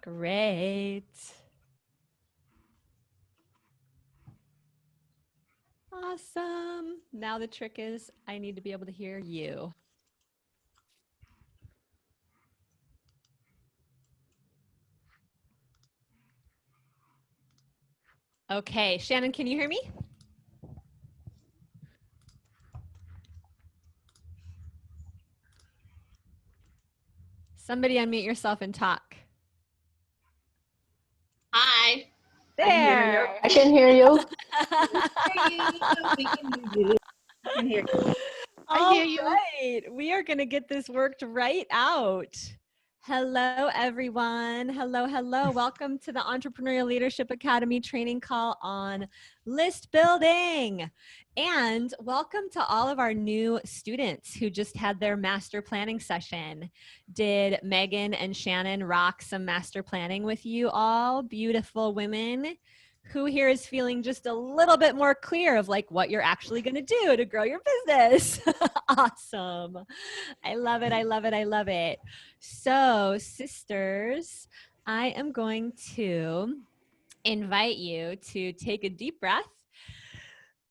Great. Awesome. Now the trick is I need to be able to hear you. Okay, Shannon, can you hear me? Somebody unmute yourself and talk. Hi. There. I can hear you. I hear you. All right. We are going to get this worked right out. Hello, everyone. Hello, hello. Welcome to the Entrepreneurial Leadership Academy training call on list building. And welcome to all of our new students who just had their master planning session. Did Megan and Shannon rock some master planning with you all? Beautiful women. Who here is feeling just a little bit more clear of like what you're actually going to do to grow your business? Awesome. I love it. I love it. I love it. So, sisters, I am going to invite you to take a deep breath.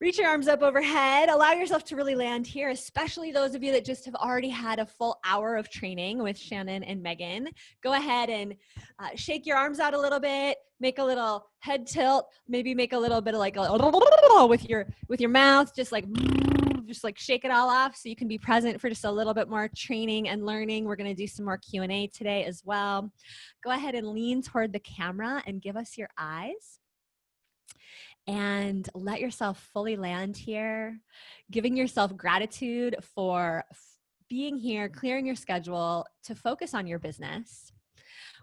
Reach your arms up overhead. Allow yourself to really land here, especially those of you that just have already had a full hour of training with Shannon and Megan. Go ahead and shake your arms out a little bit. Make a little head tilt. Maybe make a little bit of like a with your mouth, just like shake it all off so you can be present for just a little bit more training and learning. We're going to do some more Q&A today as well. Go ahead and lean toward the camera and give us your eyes. And let yourself fully land here, giving yourself gratitude for being here, clearing your schedule to focus on your business.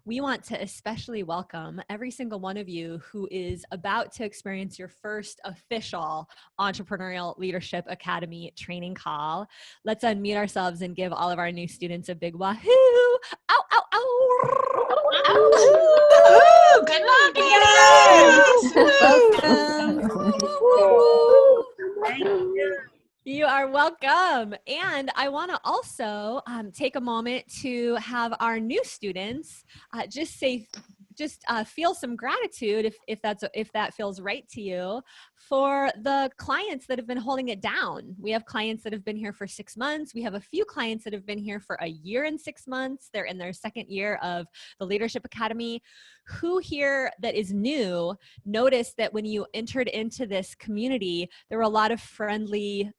We want to especially welcome every single one of you who is about to experience your first official Entrepreneurial Leadership Academy training call. Let's unmute ourselves and give all of our new students a big wahoo. Ow, ow, ow. Ow. Good luck, Welcome. Thank you. You are welcome. And I want to also take a moment to have our new students feel some gratitude if that feels right to you for the clients that have been holding it down. We have clients that have been here for 6 months. We have a few clients that have been here for a year and 6 months. They're in their second year of the Leadership Academy. Who here that is new noticed that when you entered into this community, there were a lot of friendly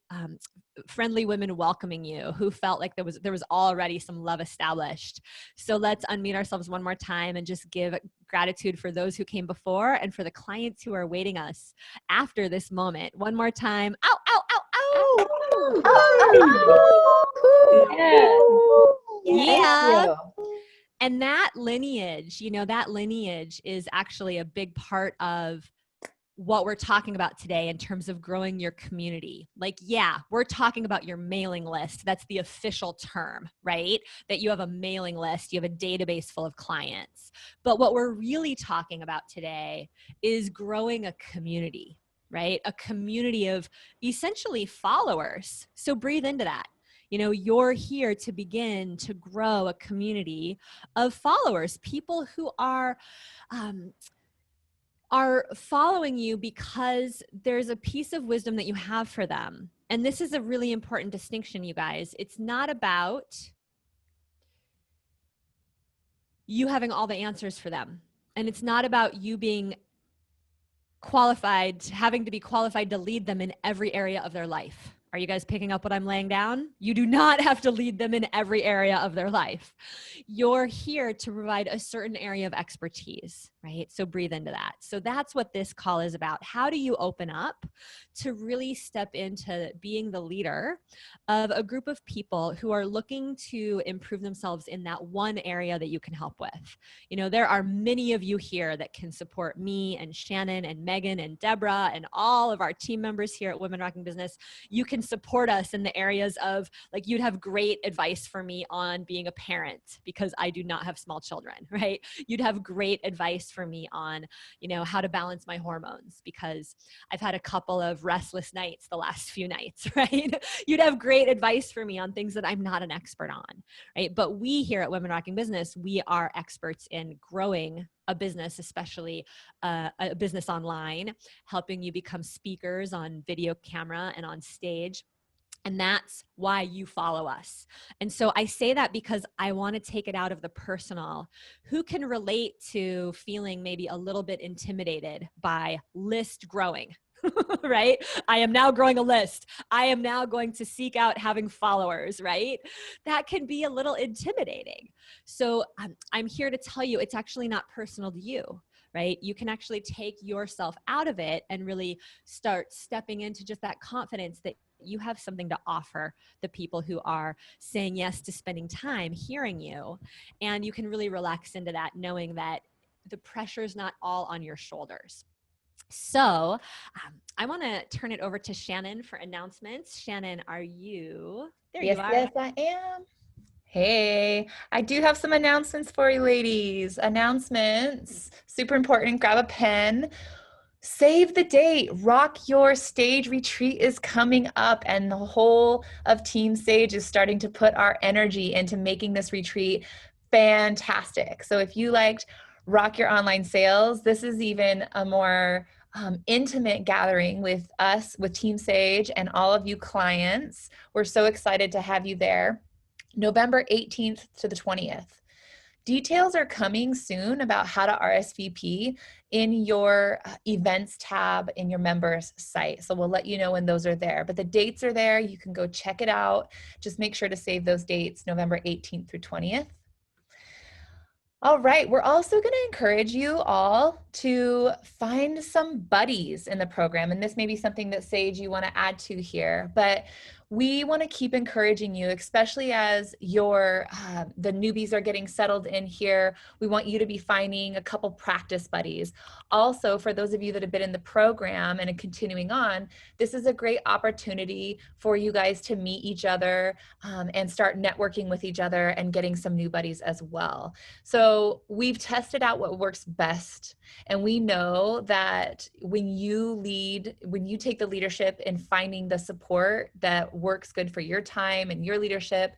women welcoming you who felt like there was already some love established. So let's unmute ourselves one more time and just give gratitude for those who came before and for the clients who are waiting us after this moment. One more time. Ow, ow, ow, ow. Yeah. And that lineage is actually a big part of what we're talking about today in terms of growing your community. Like, yeah, we're talking about your mailing list. That's the official term, right? That you have a mailing list, you have a database full of clients. But what we're really talking about today is growing a community, right? A community of essentially followers. So breathe into that. You know, you're here to begin to grow a community of followers, people who are following you because there's a piece of wisdom that you have for them. And this is a really important distinction, you guys. It's not about you having all the answers for them. And it's not about you being having to be qualified to lead them in every area of their life. Are you guys picking up what I'm laying down? You do not have to lead them in every area of their life. You're here to provide a certain area of expertise, right? So breathe into that. So that's what this call is about. How do you open up to really step into being the leader of a group of people who are looking to improve themselves in that one area that you can help with? You know, there are many of you here that can support me and Shannon and Megan and Deborah and all of our team members here at Women Rocking Business. You can support us in the areas of, like, you'd have great advice for me on being a parent because I do not have small children, right? You'd have great advice for me on, how to balance my hormones, because I've had a couple of restless nights the last few nights, right? You'd have great advice for me on things that I'm not an expert on, right? But we here at Women Rocking Business, we are experts in growing a business, especially a business online, helping you become speakers on video camera and on stage. And that's why you follow us. And so I say that because I want to take it out of the personal. Who can relate to feeling maybe a little bit intimidated by list growing? Right? I am now growing a list. I am now going to seek out having followers, right? That can be a little intimidating. So I'm here to tell you it's actually not personal to you, right? You can actually take yourself out of it and really start stepping into just that confidence that you have something to offer the people who are saying yes to spending time hearing you. And you can really relax into that, knowing that the pressure is not all on your shoulders. So I want to turn it over to Shannon for announcements. Shannon, are you? There Yes, you are. yes, I am. Hey, I do have some announcements for you ladies. Announcements, super important. Grab a pen. Save the date. Rock Your Stage retreat is coming up, and the whole of Team Sage is starting to put our energy into making this retreat fantastic. So if you liked Rock Your Online Sales, this is even a more intimate gathering with us, with Team Sage, and all of you clients. We're so excited to have you there. November 18th to the 20th. Details are coming soon about how to RSVP in your events tab in your members site. So we'll let you know when those are there. But the dates are there. You can go check it out. Just make sure to save those dates, November 18th through 20th. All right, we're also going to encourage you all to find some buddies in the program. And this may be something that Sage you want to add to here, but we want to keep encouraging you, especially as the newbies are getting settled in here. We want you to be finding a couple practice buddies. Also, for those of you that have been in the program and continuing on, this is a great opportunity for you guys to meet each other and start networking with each other and getting some new buddies as well. So we've tested out what works best. And we know that when you take the leadership in finding the support that works good for your time and your leadership,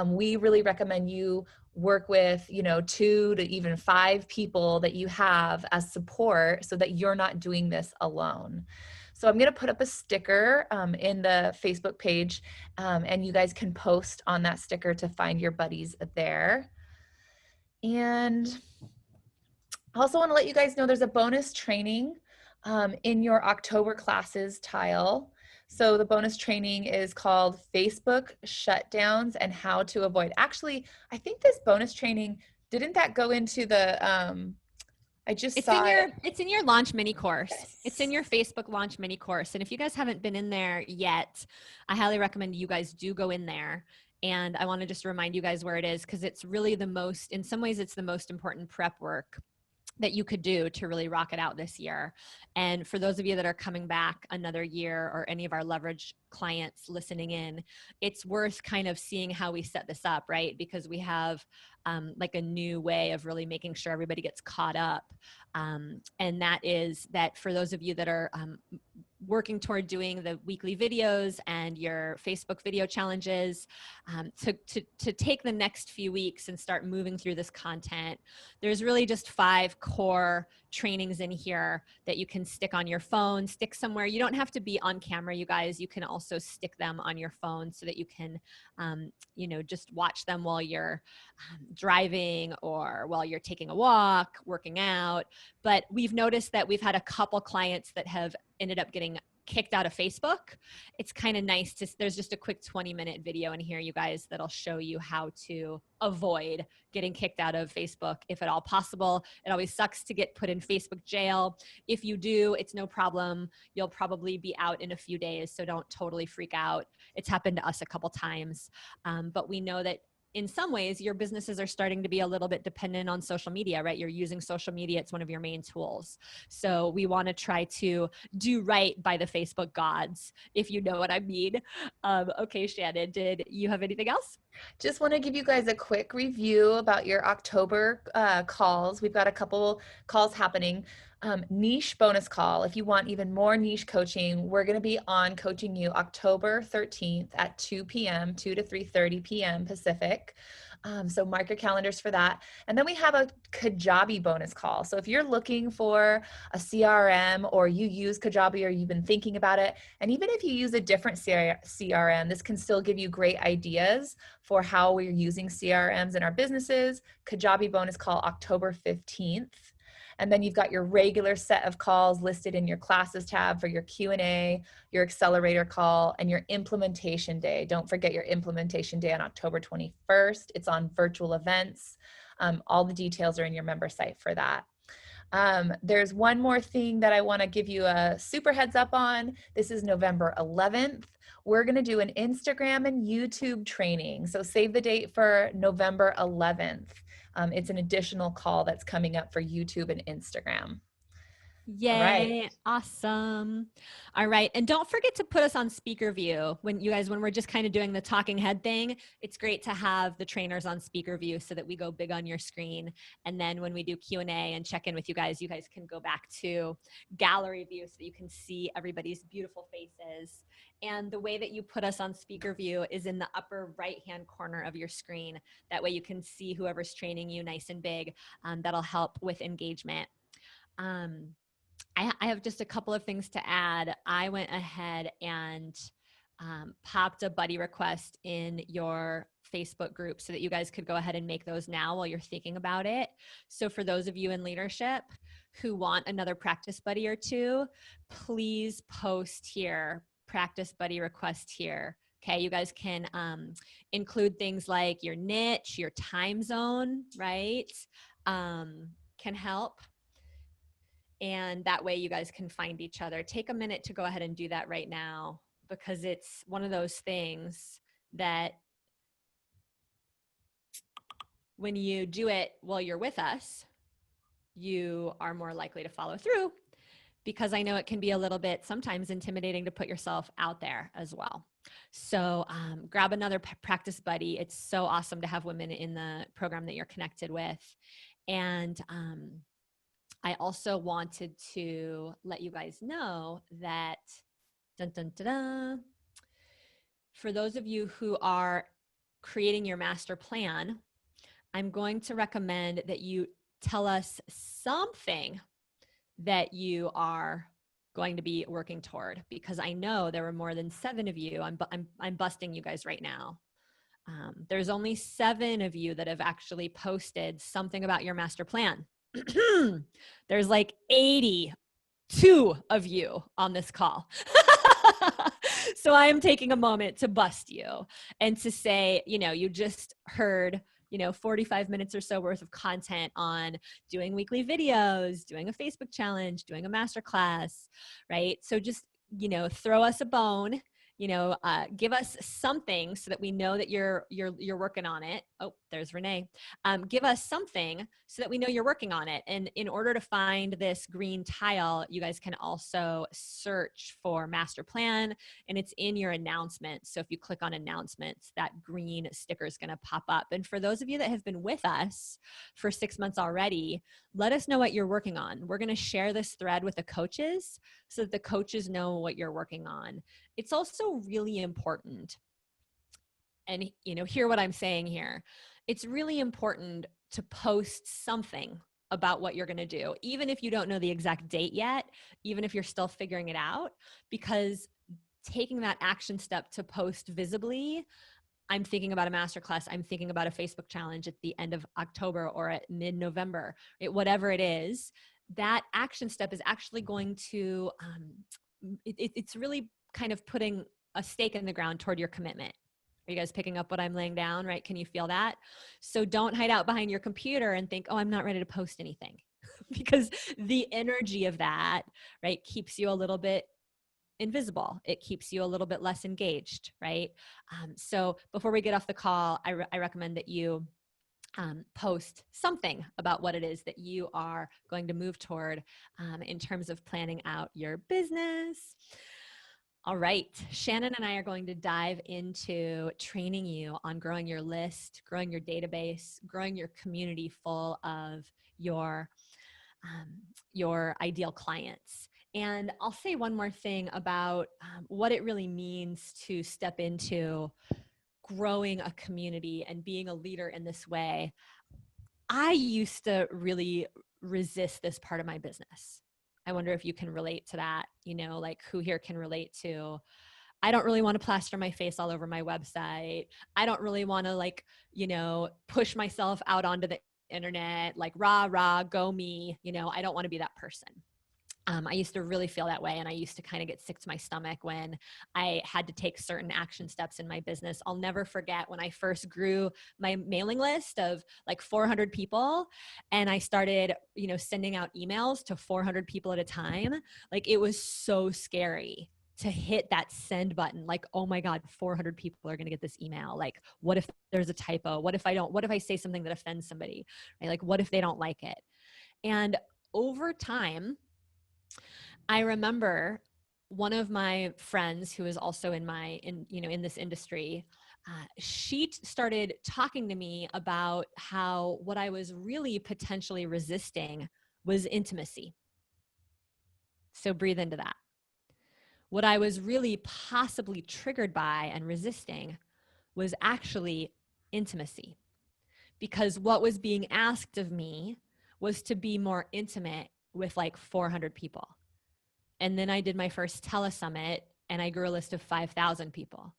we really recommend you work with 2 to even 5 people that you have as support so that you're not doing this alone. So I'm going to put up a sticker in the Facebook page, and you guys can post on that sticker to find your buddies there. And I also want to let you guys know there's a bonus training in your October classes tile. So the bonus training is called Facebook Shutdowns and How to Avoid. Actually, I think this bonus training, didn't that go into the, I just saw it. It's in your launch mini course. Yes. It's in your Facebook launch mini course. And if you guys haven't been in there yet, I highly recommend you guys do go in there. And I want to just remind you guys where it is, because it's really in some ways, it's the most important prep work that you could do to really rock it out this year. And for those of you that are coming back another year, or any of our leverage clients listening in, it's worth kind of seeing how we set this up, right? Because we have like a new way of really making sure everybody gets caught up. And that is that for those of you that are working toward doing the weekly videos and your Facebook video challenges, to take the next few weeks and start moving through this content. There's really just 5 core trainings in here that you can stick on your phone, stick somewhere. You don't have to be on camera, you guys. You can also stick them on your phone so that you can, just watch them while you're driving or while you're taking a walk, working out. But we've noticed that we've had a couple clients that have ended up getting kicked out of Facebook. It's kind of nice there's just a quick 20-minute video in here, you guys, that'll show you how to avoid getting kicked out of Facebook if at all possible. It always sucks to get put in Facebook jail. If you do, it's no problem. You'll probably be out in a few days, so don't totally freak out. It's happened to us a couple times. But we know that in some ways, your businesses are starting to be a little bit dependent on social media, right? You're using social media. It's one of your main tools. So we want to try to do right by the Facebook gods, if you know what I mean. Okay, Shannon, did you have anything else? Just want to give you guys a quick review about your October calls. We've got a couple calls happening. Niche bonus call. If you want even more niche coaching, we're going to be on coaching you October 13th at 2 p.m., 2 to 3:30 p.m. Pacific. So mark your calendars for that. And then we have a Kajabi bonus call. So if you're looking for a CRM, or you use Kajabi, or you've been thinking about it, and even if you use a different CRM, this can still give you great ideas for how we're using CRMs in our businesses. Kajabi bonus call October 15th. And then you've got your regular set of calls listed in your classes tab for your Q&A, your accelerator call, and your implementation day. Don't forget your implementation day on October 21st. It's on virtual events. All the details are in your member site for that. There's one more thing that I want to give you a super heads up on. This is November 11th. We're going to do an Instagram and YouTube training. So save the date for November 11th. It's an additional call that's coming up for YouTube and Instagram. Yay. All right. Awesome. All right. And don't forget to put us on speaker view when we're just kind of doing the talking head thing. It's great to have the trainers on speaker view so that we go big on your screen. And then when we do Q&A and check in with you guys can go back to gallery view so that you can see everybody's beautiful faces. And the way that you put us on speaker view is in the upper right-hand corner of your screen. That way you can see whoever's training you nice and big. That'll help with engagement. I have just a couple of things to add. I went ahead and popped a buddy request in your Facebook group so that you guys could go ahead and make those now while you're thinking about it. So for those of you in leadership who want another practice buddy or two, please post here, practice buddy request here. Okay, you guys can include things like your niche, your time zone, right? Can help. And that way you guys can find each other. Take a minute to go ahead and do that right now, because it's one of those things that when you do it while you're with us, you are more likely to follow through, because I know it can be a little bit sometimes intimidating to put yourself out there as well. So grab another practice buddy. It's so awesome to have women in the program that you're connected with. And I also wanted to let you guys know that, dun, dun, dun, dun, for those of you who are creating your master plan, I'm going to recommend that you tell us something that you are going to be working toward, because I know there were more than 7 of you. I'm busting you guys right now. There's only 7 of you that have actually posted something about your master plan. There's like 82 of you on this call. So I am taking a moment to bust you and to say, you just heard, 45 minutes or so worth of content on doing weekly videos, doing a Facebook challenge, doing a masterclass, right? So just, throw us a bone. Give us something so that we know that you're working on it. Oh, there's Renee. Give us something so that we know you're working on it. And in order to find this green tile, you guys can also search for master plan, and it's in your announcements. So if you click on announcements, that green sticker is going to pop up. And for those of you that have been with us for 6 months already, let us know what you're working on. We're going to share this thread with the coaches so that the coaches know what you're working on. It's also really important, and hear what I'm saying here. It's really important to post something about what you're going to do, even if you don't know the exact date yet, even if you're still figuring it out, because taking that action step to post visibly, I'm thinking about a masterclass, I'm thinking about a Facebook challenge at the end of October or at mid-November, whatever it is, that action step is actually going to, it's really kind of putting a stake in the ground toward your commitment. Are you guys picking up what I'm laying down, right? Can you feel that? So don't hide out behind your computer and think, oh, I'm not ready to post anything. Because the energy of that, right, keeps you a little bit invisible. It keeps you a little bit less engaged, right? So before we get off the call, I recommend that you post something about what it is that you are going to move toward in terms of planning out your business. All right, Shannon and I are going to dive into training you on growing your list, growing your database, growing your community full of your ideal clients. And I'll say one more thing about what it really means to step into growing a community and being a leader in this way. I used to really resist this part of my business. I wonder if you can relate to that, like who here can relate to, I don't really want to plaster my face all over my website. I don't really want to push myself out onto the internet, like rah, rah, go me. I don't want to be that person. I used to really feel that way. And I used to kind of get sick to my stomach when I had to take certain action steps in my business. I'll never forget when I first grew my mailing list of like 400 people and I started, sending out emails to 400 people at a time. Like it was so scary to hit that send button. Like, oh my God, 400 people are going to get this email. Like, what if there's a typo? What if I say something that offends somebody? Right? Like, what if they don't like it? And over time, I remember one of my friends who is also in this industry, she started talking to me about how what I was really potentially resisting was intimacy. So breathe into that. What I was really possibly triggered by and resisting was actually intimacy. Because what was being asked of me was to be more intimate with like 400 people. And then I did my first telesummit and I grew a list of 5,000 people.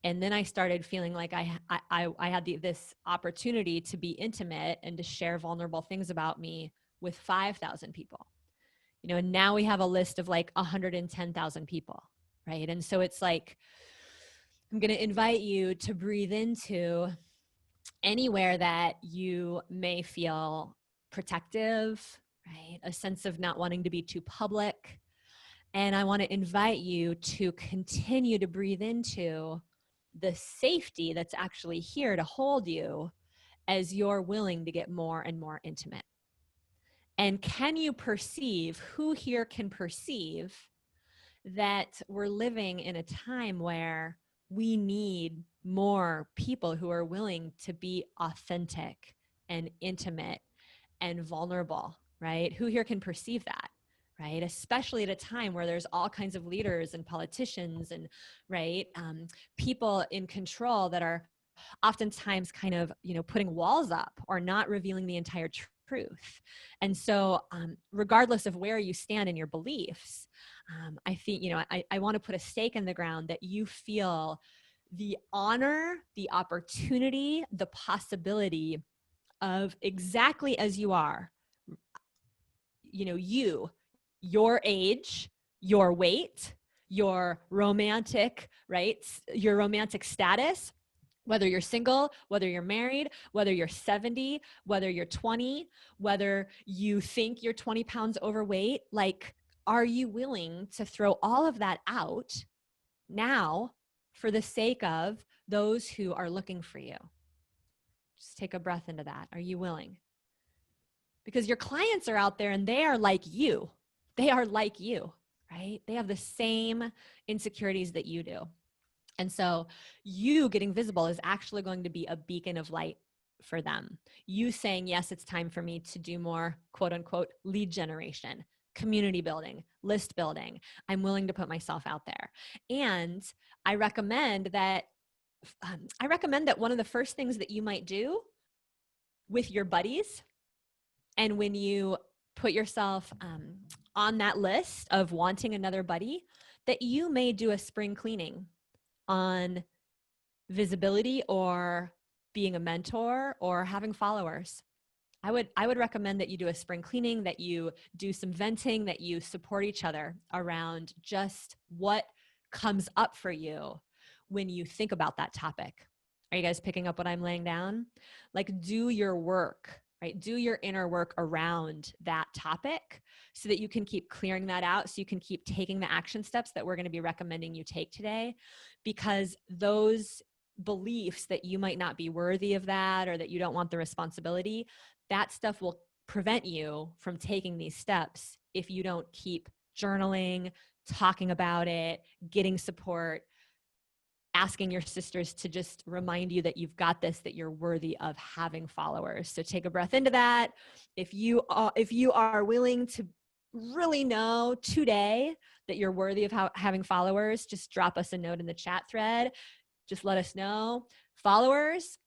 And then I started feeling like I had this opportunity to be intimate and to share vulnerable things about me with 5,000 people. And now we have a list of like 110,000 people, right? And so it's like, I'm going to invite you to breathe into anywhere that you may feel protective, right? A sense of not wanting to be too public. And I want to invite you to continue to breathe into the safety that's actually here to hold you as you're willing to get more and more intimate. And can you perceive, who here can perceive that we're living in a time where we need more people who are willing to be authentic and intimate and vulnerable, right? Who here can perceive that? Right? Especially at a time where there's all kinds of leaders and politicians and people in control that are oftentimes kind of, putting walls up or not revealing the entire truth. And so regardless of where you stand in your beliefs, I think, I want to put a stake in the ground that you feel the honor, the opportunity, the possibility of exactly as you are, your age, your weight, your romantic, right? Your romantic status, whether you're single, whether you're married, whether you're 70, whether you're 20, whether you think you're 20 pounds overweight, like, are you willing to throw all of that out now for the sake of those who are looking for you? Just take a breath into that. Are you willing? Because your clients are out there and they are like you. They are like you, right? They have the same insecurities that you do. And so you getting visible is actually going to be a beacon of light for them. You saying, yes, it's time for me to do more, quote unquote, lead generation, community building, list building. I'm willing to put myself out there. And I recommend that one of the first things that you might do with your buddies, and when you put yourself on that list of wanting another buddy, that you may do a spring cleaning on visibility or being a mentor or having followers. I would recommend that you do a spring cleaning, that you do some venting, that you support each other around just what comes up for you when you think about that topic. Are you guys picking up what I'm laying down? Like, do your work right? Do your inner work around that topic so that you can keep clearing that out, so you can keep taking the action steps that we're going to be recommending you take today, because those beliefs that you might not be worthy of that, or that you don't want the responsibility, that stuff will prevent you from taking these steps if you don't keep journaling, talking about it, getting support, asking your sisters to just remind you that you've got this, that you're worthy of having followers. So take a breath into that. If you are willing to really know today that you're worthy of having followers, just drop us a note in the chat thread. Just let us know. Followers,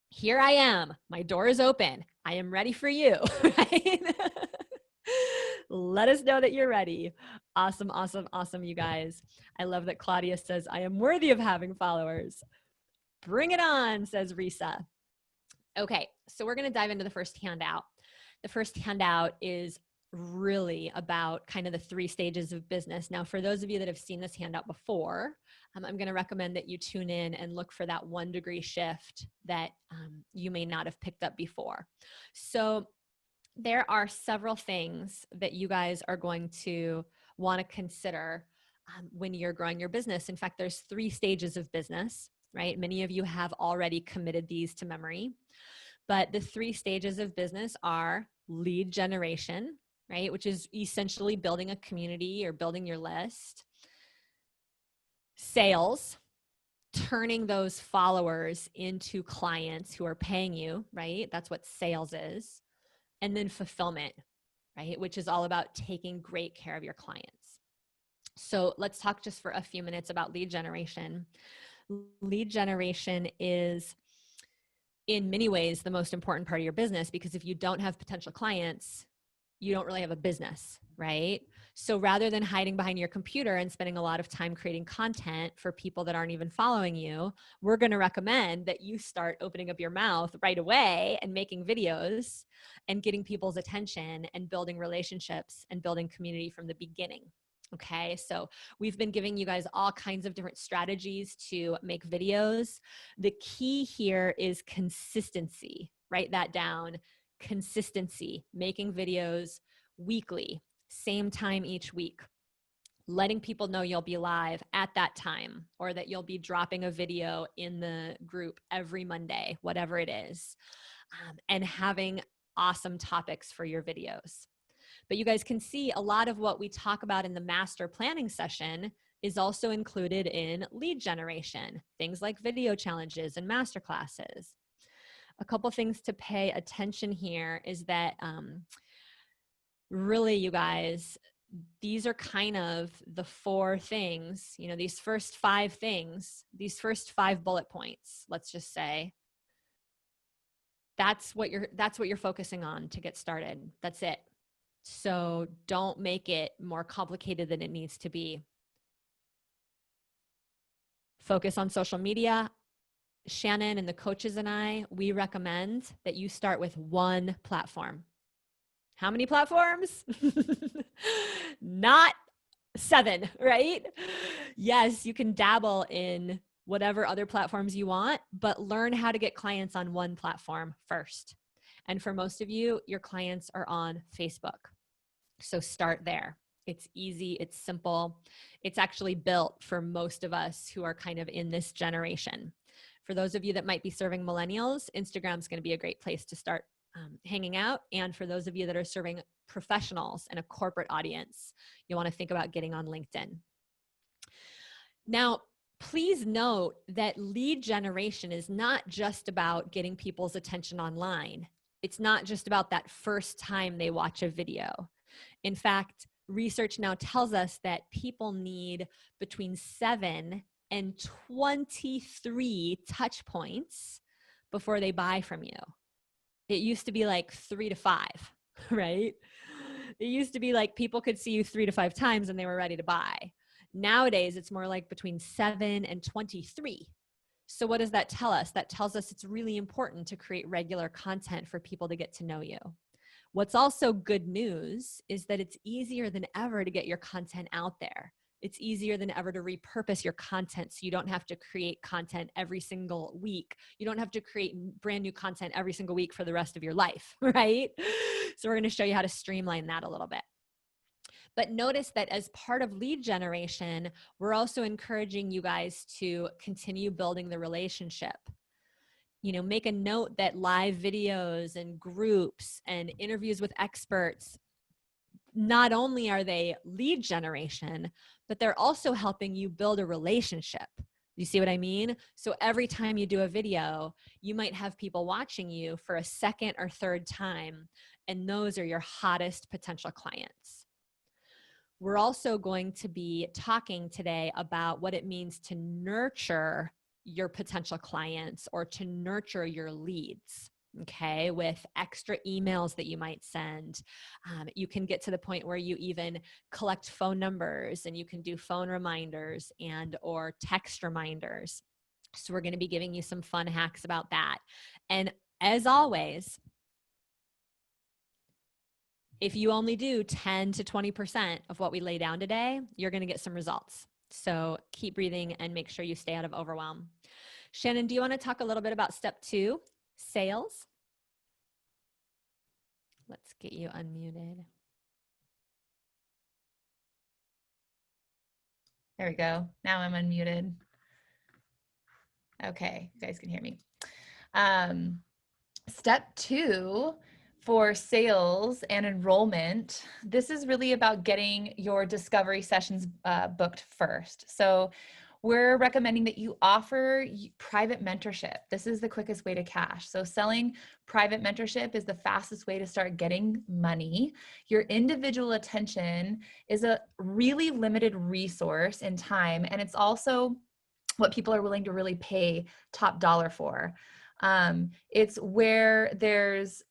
here I am. My door is open. I am ready for you, right? Let us know that you're ready. Awesome, awesome, awesome, you guys. I love that Claudia says, I am worthy of having followers. Bring it on, says Risa. Okay, so we're going to dive into the first handout. The first handout is really about kind of the 3 stages of business. Now, for those of you that have seen this handout before, I'm going to recommend that you tune in and look for that 1 degree shift that you may not have picked up before. So there are several things that you guys are going to want to consider when you're growing your business. In fact, there's 3 stages of business, right? Many of you have already committed these to memory, but the 3 stages of business are lead generation, right? Which is essentially building a community or building your list. Sales, turning those followers into clients who are paying you, right? That's what sales is. And then fulfillment, right? Which is all about taking great care of your clients. So let's talk just for a few minutes about lead generation. Lead generation is in many ways the most important part of your business, because if you don't have potential clients, you don't really have a business, right? So rather than hiding behind your computer and spending a lot of time creating content for people that aren't even following you, we're going to recommend that you start opening up your mouth right away and making videos and getting people's attention and building relationships and building community from the beginning. Okay, so we've been giving you guys all kinds of different strategies to make videos. The key here is consistency. Write that down. Consistency, making videos weekly, same time each week, letting people know you'll be live at that time, or that you'll be dropping a video in the group every Monday, whatever it is, and having awesome topics for your videos. But you guys can see a lot of what we talk about in the master planning session is also included in lead generation, things like video challenges and masterclasses. A couple things to pay attention here is that really, you guys, these are kind of the 4 things, you know, these first 5 things, these first 5 bullet points, let's just say, that's what you're focusing on to get started. That's it. So don't make it more complicated than it needs to be. Focus on social media. Shannon and the coaches and I, we recommend that you start with 1 platform. How many platforms? Not 7, right? Yes, you can dabble in whatever other platforms you want, but learn how to get clients on 1 platform first. And for most of you, your clients are on Facebook. So start there. It's easy, it's simple. It's actually built for most of us who are kind of in this generation. For those of you that might be serving millennials, Instagram is going to be a great place to start hanging out. And for those of you that are serving professionals and a corporate audience, you want to think about getting on LinkedIn. Now, please note that lead generation is not just about getting people's attention online. It's not just about that first time they watch a video. In fact, research now tells us that people need between 7 and 23 touch points before they buy from you. It used to be like 3 to 5, right? It used to be like people could see you 3 to 5 times and they were ready to buy. Nowadays, it's more like between 7 and 23. So what does that tell us? That tells us it's really important to create regular content for people to get to know you. What's also good news is that it's easier than ever to get your content out there. It's easier than ever to repurpose your content so you don't have to create content every single week. You don't have to create brand new content every single week for the rest of your life, right? So we're going to show you how to streamline that a little bit. But notice that as part of lead generation, we're also encouraging you guys to continue building the relationship. You know, make a note that live videos and groups and interviews with experts, not only are they lead generation, but they're also helping you build a relationship. You see what I mean? So every time you do a video, you might have people watching you for a second or third time, and those are your hottest potential clients. We're also going to be talking today about what it means to nurture your potential clients or to nurture your leads, okay, with extra emails that you might send. You can get to the point where you even collect phone numbers and you can do phone reminders and or text reminders. So we're going to be giving you some fun hacks about that. And as always, if you only do 10 to 20% of what we lay down today, you're going to get some results. So keep breathing and make sure you stay out of overwhelm. Shannon, do you want to talk a little bit about step 2, sales? Let's get you unmuted. There we go. Now I'm unmuted. Okay, you guys can hear me. Step 2 for sales and enrollment, this is really about getting your discovery sessions booked first. So we're recommending that you offer private mentorship. This is the quickest way to cash. So selling private mentorship is the fastest way to start getting money. Your individual attention is a really limited resource in time, and it's also what people are willing to really pay top dollar for. It's where there's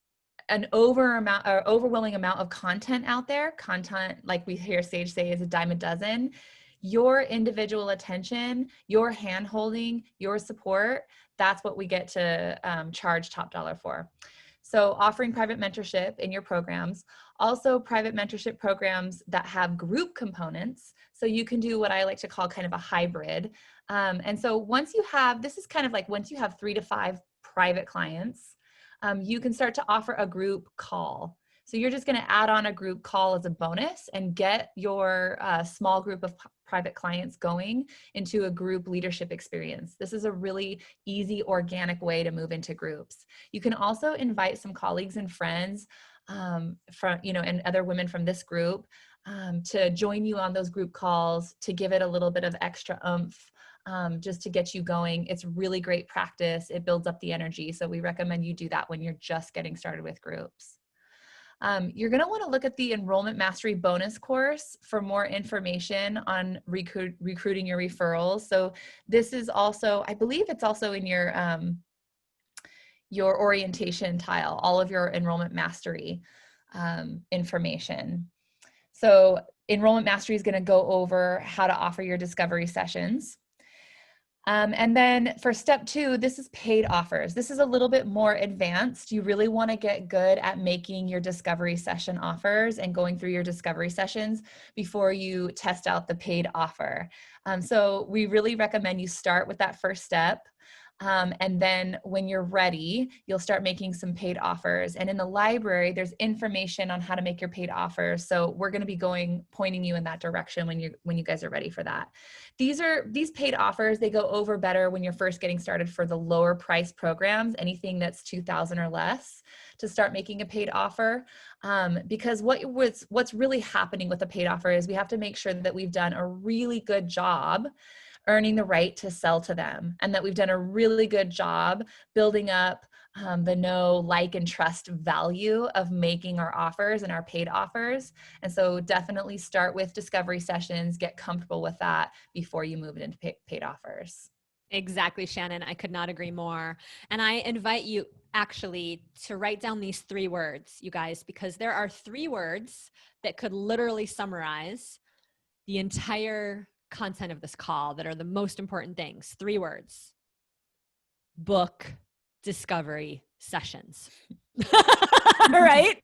an overwhelming amount of content out there. Content, like we hear Sage say, is a dime a dozen. Your individual attention, your hand-holding, your support, that's what we get to charge top dollar for. So offering private mentorship in your programs, also private mentorship programs that have group components. So you can do what I like to call kind of a hybrid. And so once you have, this is kind of like once you have 3 to 5 private clients, you can start to offer a group call. So you're just going to add on a group call as a bonus and get your small group of private clients going into a group leadership experience. This is a really easy, organic way to move into groups. You can also invite some colleagues and friends from, you know, and other women from this group to join you on those group calls to give it a little bit of extra oomph. Just to get you going. It's really great practice. It builds up the energy. So we recommend you do that when you're just getting started with groups. You're going to want to look at the Enrollment Mastery bonus course for more information on recruiting your referrals. So this is also, I believe it's also in your orientation tile, all of your Enrollment Mastery information. So Enrollment Mastery is going to go over how to offer your discovery sessions. And then for step 2, this is paid offers. This is a little bit more advanced. You really want to get good at making your discovery session offers and going through your discovery sessions before you test out the paid offer. So we really recommend you start with that first step. And then when you're ready, you'll start making some paid offers. And in the library, there's information on how to make your paid offers. So we're going to be pointing you in that direction when you guys are ready for that. These paid offers, they go over better when you're first getting started for the lower price programs, anything that's $2,000 or less, to start making a paid offer. Because what's really happening with a paid offer is we have to make sure that we've done a really good job earning the right to sell to them, and that we've done a really good job building up the know, like, and trust value of making our offers and our paid offers. And so definitely start with discovery sessions, get comfortable with that before you move it into paid offers. Exactly, Shannon. I could not agree more. And I invite you actually to write down these 3 words, you guys, because there are 3 words that could literally summarize the entire content of this call that are the most important things. 3 words: book discovery sessions. Right?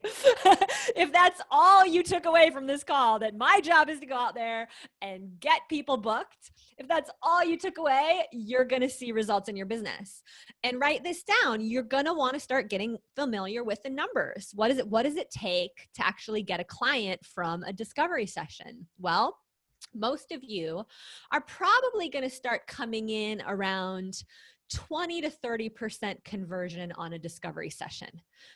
If that's all you took away from this call, that my job is to go out there and get people booked, if that's all you took away, you're going to see results in your business. And write this down. You're going to want to start getting familiar with the numbers. What does it take to actually get a client from a discovery session? Well, most of you are probably going to start coming in around 20 to 30% conversion on a discovery session.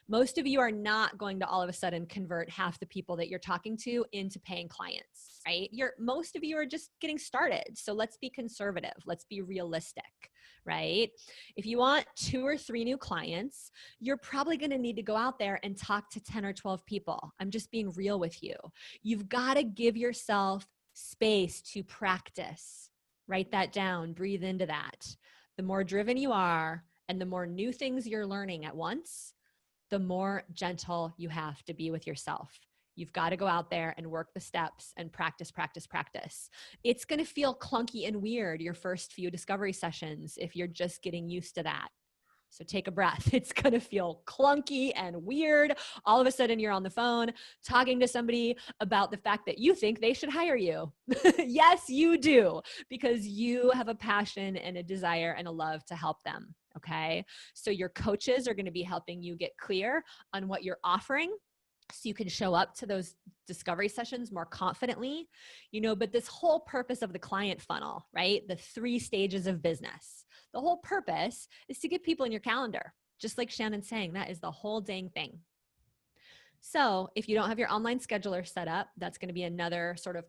Most of you are not going to all of a sudden convert half the people that you're talking to into paying clients, right? Most of you are just getting started. So let's be conservative. Let's be realistic, right? If you want 2 or 3 new clients, you're probably going to need to go out there and talk to 10 or 12 people. I'm just being real with you. You've got to give yourself space to practice. Write that down. Breathe into that. The more driven you are and the more new things you're learning at once, the more gentle you have to be with yourself. You've got to go out there and work the steps and practice, practice, practice. It's going to feel clunky and weird your first few discovery sessions if you're just getting used to that. So take a breath. It's going to feel clunky and weird. All of a sudden you're on the phone talking to somebody about the fact that you think they should hire you. Yes, you do, because you have a passion and a desire and a love to help them. Okay. So your coaches are going to be helping you get clear on what you're offering, so you can show up to those discovery sessions more confidently, but this whole purpose of the client funnel, right? The 3 stages of business, the whole purpose is to get people in your calendar. Just like Shannon's saying, that is the whole dang thing. So if you don't have your online scheduler set up, that's going to be another sort of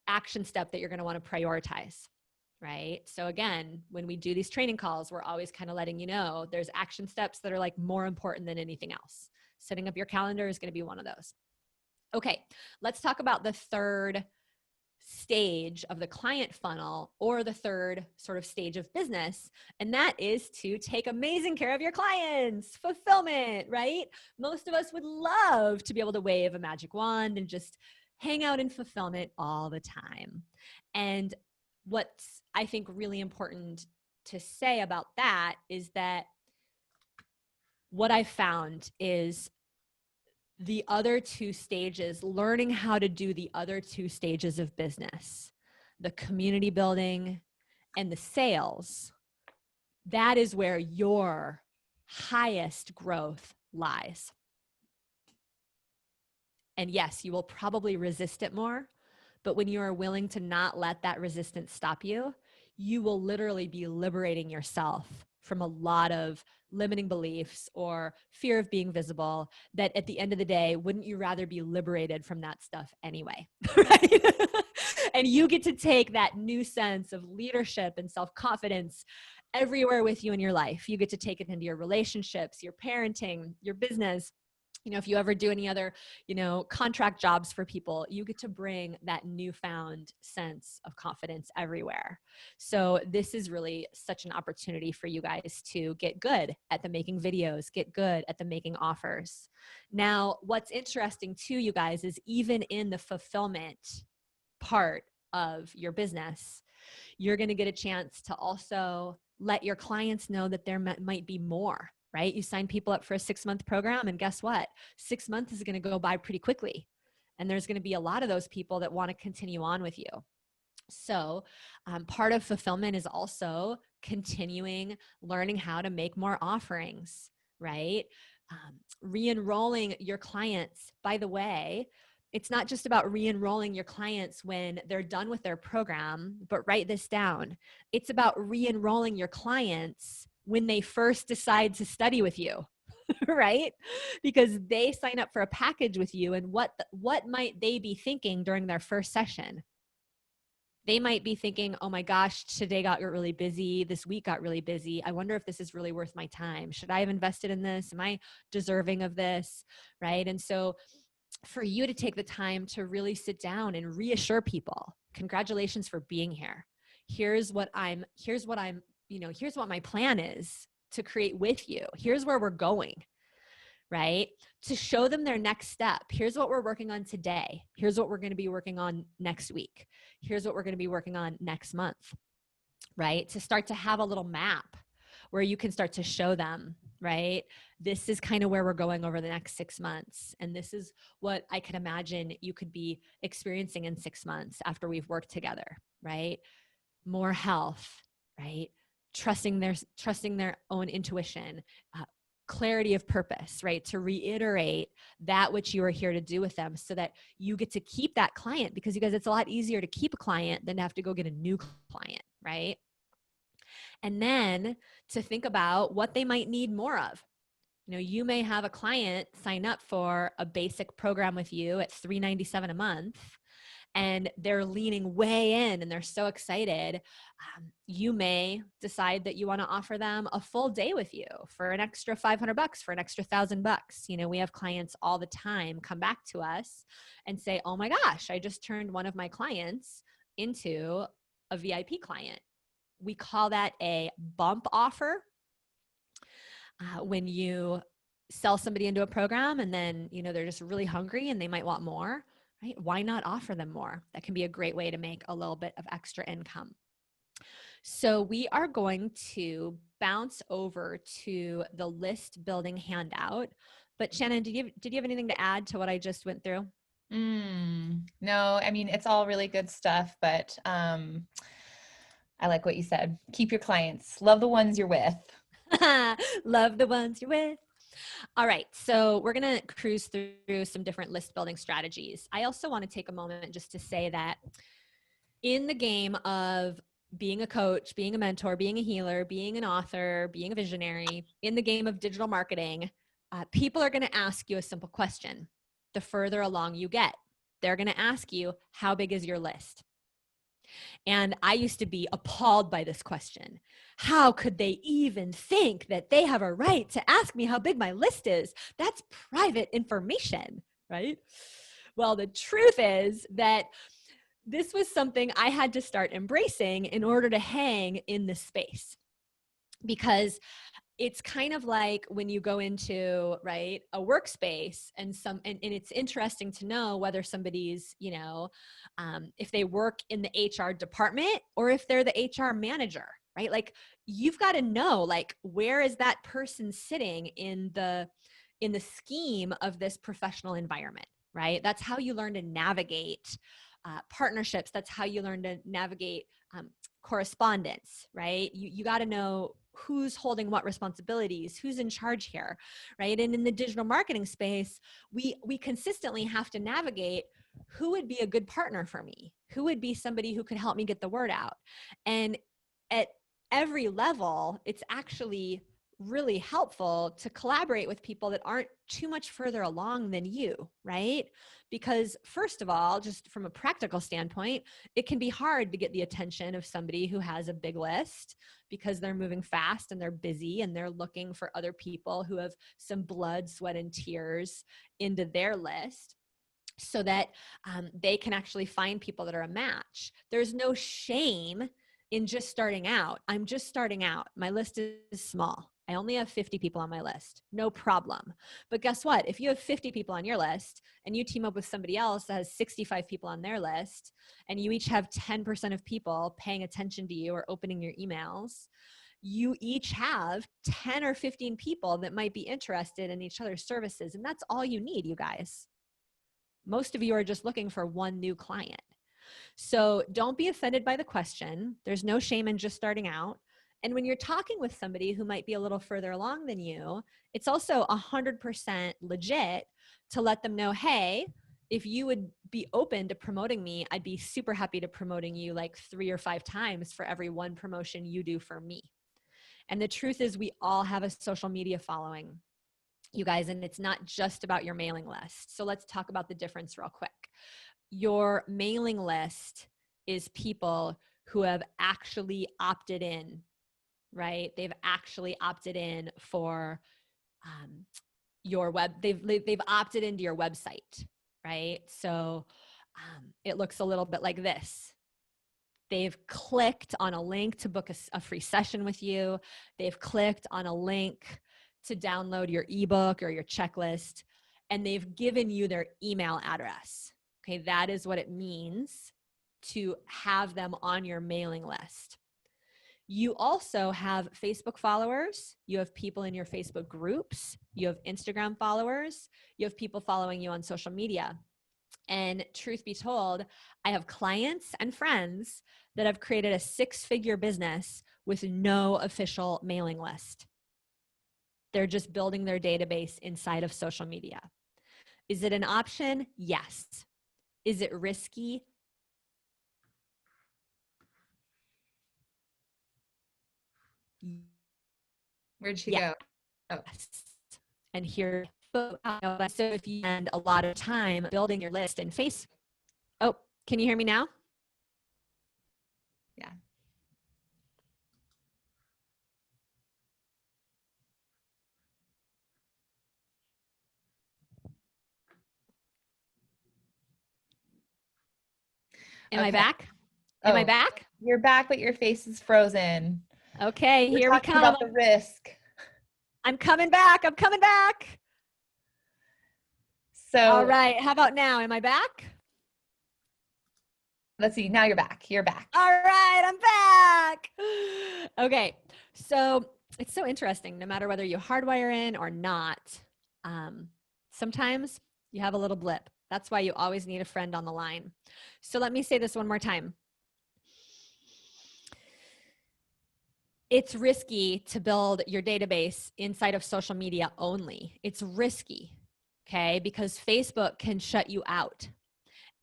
action step that you're going to want to prioritize, right? So again, when we do these training calls, we're always kind of letting you know there's action steps that are like more important than anything else. Setting up your calendar is going to be one of those. Okay, let's talk about the third stage of the client funnel, or the third sort of stage of business, and that is to take amazing care of your clients. Fulfillment, right? Most of us would love to be able to wave a magic wand and just hang out in fulfillment all the time. And what's, I think, really important to say about that is that what I found is the other 2 stages, learning how to do the other 2 stages of business, the community building and the sales, that is where your highest growth lies. And yes, you will probably resist it more, but when you are willing to not let that resistance stop you, you will literally be liberating yourself from a lot of limiting beliefs or fear of being visible, that at the end of the day, wouldn't you rather be liberated from that stuff anyway, right? And you get to take that new sense of leadership and self-confidence everywhere with you in your life. You get to take it into your relationships, your parenting, your business. If you ever do any other, contract jobs for people, you get to bring that newfound sense of confidence everywhere. So this is really such an opportunity for you guys to get good at the making videos, get good at the making offers. Now, what's interesting too, you guys, is even in the fulfillment part of your business, you're going to get a chance to also let your clients know that there might be more. Right? You sign people up for a 6-month program, and guess what? 6 months is going to go by pretty quickly. And there's going to be a lot of those people that want to continue on with you. So part of fulfillment is also continuing learning how to make more offerings, right? Re-enrolling your clients. By the way, it's not just about re-enrolling your clients when they're done with their program, but write this down. It's about re-enrolling your clients when they first decide to study with you, right? Because they sign up for a package with you, and what might they be thinking during their first session? They might be thinking, oh my gosh, today got really busy. This week got really busy. I wonder if this is really worth my time. Should I have invested in this? Am I deserving of this? Right? And so for you to take the time to really sit down and reassure people, congratulations for being here. Here's what my plan is to create with you. Here's where we're going, right? To show them their next step. Here's what we're working on today. Here's what we're going to be working on next week. Here's what we're going to be working on next month, right? To start to have a little map where you can start to show them right? This is kind of where we're going over the next 6 months. And this is what I can imagine you could be experiencing in 6 months after we've worked together, right? More health, right? Trusting their own intuition, clarity of purpose, right? To reiterate that which you are here to do with them so that you get to keep that client, because you guys, it's a lot easier to keep a client than to have to go get a new client, right? And then to think about what they might need more of. You may have a client sign up for a basic program with you at $397 a month, and they're leaning way in and they're so excited. You may decide that you want to offer them a full day with you for an extra $500, for an extra $1,000. We have clients all the time come back to us and say, oh my gosh, I just turned one of my clients into a VIP client. We call that a bump offer. When you sell somebody into a program and then, they're just really hungry and they might want more, right? Why not offer them more? That can be a great way to make a little bit of extra income. So we are going to bounce over to the list building handout. But Shannon, did you have anything to add to what I just went through? No, I mean, it's all really good stuff, but I like what you said. Keep your clients. Love the ones you're with. Love the ones you're with. All right, so we're going to cruise through some different list building strategies. I also want to take a moment just to say that in the game of being a coach, being a mentor, being a healer, being an author, being a visionary, in the game of digital marketing, people are going to ask you a simple question. The further along you get, they're going to ask you, how big is your list? And I used to be appalled by this question. How could they even think that they have a right to ask me how big my list is? That's private information, right? Well, the truth is that this was something I had to start embracing in order to hang in this space. Because it's kind of like when you go into, right, a workspace and it's interesting to know whether somebody's, if they work in the HR department or if they're the HR manager, right? Like, you've got to know, like, where is that person sitting in the scheme of this professional environment, right? That's how you learn to navigate partnerships. That's how you learn to navigate correspondence, right? You got to know who's holding what responsibilities, who's in charge here, right? And in the digital marketing space, we consistently have to navigate who would be a good partner for me, who would be somebody who could help me get the word out. And at every level, it's actually really helpful to collaborate with people that aren't too much further along than you, right? Because first of all, just from a practical standpoint, it can be hard to get the attention of somebody who has a big list because they're moving fast and they're busy and they're looking for other people who have some blood, sweat, and tears into their list, so that they can actually find people that are a match. There's no shame in just starting out. I'm just starting out. My list is small. I only have 50 people on my list. No problem. But guess what? If you have 50 people on your list and you team up with somebody else that has 65 people on their list, and you each have 10% of people paying attention to you or opening your emails, you each have 10 or 15 people that might be interested in each other's services. And that's all you need, you guys. Most of you are just looking for one new client. So don't be offended by the question. There's no shame in just starting out. And when you're talking with somebody who might be a little further along than you, it's also 100% legit to let them know, hey, if you would be open to promoting me, I'd be super happy to promoting you like 3 or 5 times for every one promotion you do for me. And the truth is, we all have a social media following, you guys, and it's not just about your mailing list. So let's talk about the difference real quick. Your mailing list is people who have actually opted in, right? They've actually opted in for your web. They've opted into your website, right? So it looks a little bit like this. They've clicked on a link to book a free session with you. They've clicked on a link to download your ebook or your checklist, and they've given you their email address. Okay, that is what it means to have them on your mailing list. You also have Facebook followers. You have people in your Facebook groups. You have Instagram followers. You have people following you on social media. And truth be told, I have clients and friends that have created a 6-figure business with no official mailing list. They're just building their database inside of social media. Is it an option? Yes. Is it risky? Where'd she Yeah. go? Oh, Yes. And here, so if you spend a lot of time building your list in Facebook. Oh, can you hear me now? yeah. Am I Okay. back? Am I Oh, back? you're back, but your face is frozen. Okay, We're here we talking come. about the risk. I'm coming back. I'm coming back. So All right. How about now? Am I back? let's see. Now you're back. You're back. All right. I'm back. Okay. So it's so interesting, no matter whether you hardwire in or not, sometimes you have a little blip. That's why you always need a friend on the line. So let me say this one more time. It's risky to build your database inside of social media only. It's risky, okay? Because Facebook can shut you out.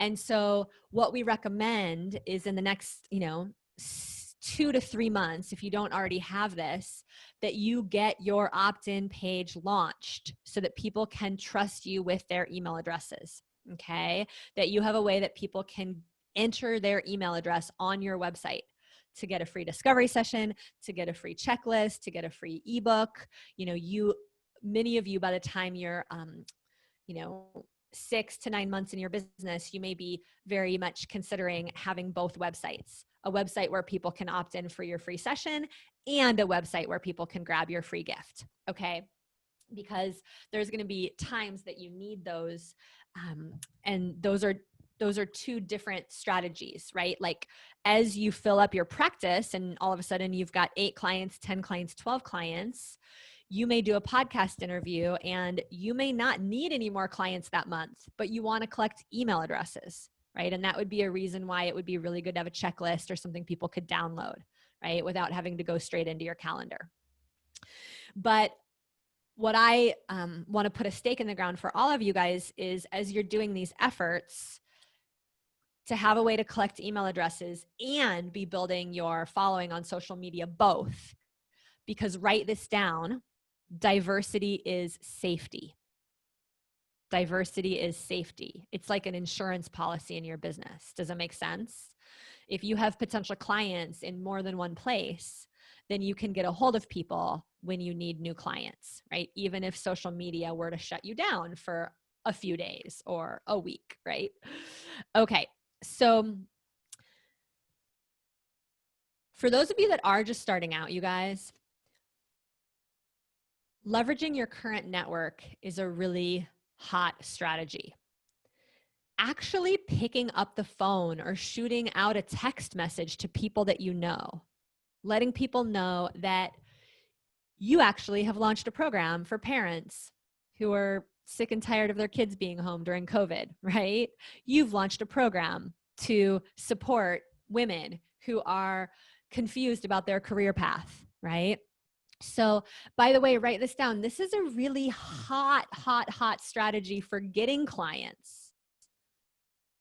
And so what we recommend is in the next, 2 to 3 months, if you don't already have this, that you get your opt-in page launched so that people can trust you with their email addresses, okay? That you have a way that people can enter their email address on your website to get a free discovery session, to get a free checklist, to get a free ebook. Many of you, by the time you're, 6 to 9 months in your business, you may be very much considering having both websites, a website where people can opt in for your free session and a website where people can grab your free gift. Okay. Because there's going to be times that you need those. And those are 2 different strategies, right? Like as you fill up your practice and all of a sudden you've got 8 clients, 10 clients, 12 clients, you may do a podcast interview and you may not need any more clients that month, but you want to collect email addresses, right? And that would be a reason why it would be really good to have a checklist or something people could download, right? Without having to go straight into your calendar. But what I want to put a stake in the ground for all of you guys is as you're doing these efforts to have a way to collect email addresses and be building your following on social media both, because write this down. Diversity is safety. Diversity is safety. It's like an insurance policy in your business. Does it make sense? If you have potential clients in more than one place, then you can get a hold of people when you need new clients, right? Even if social media were to shut you down for a few days or a week, right? Okay, so for those of you that are just starting out, you guys, leveraging your current network is a really hot strategy. Actually picking up the phone or shooting out a text message to people that you know, letting people know that you actually have launched a program for parents who are sick and tired of their kids being home during COVID, right? You've launched a program to support women who are confused about their career path, right? So, by the way, write this down. This is a really hot strategy for getting clients.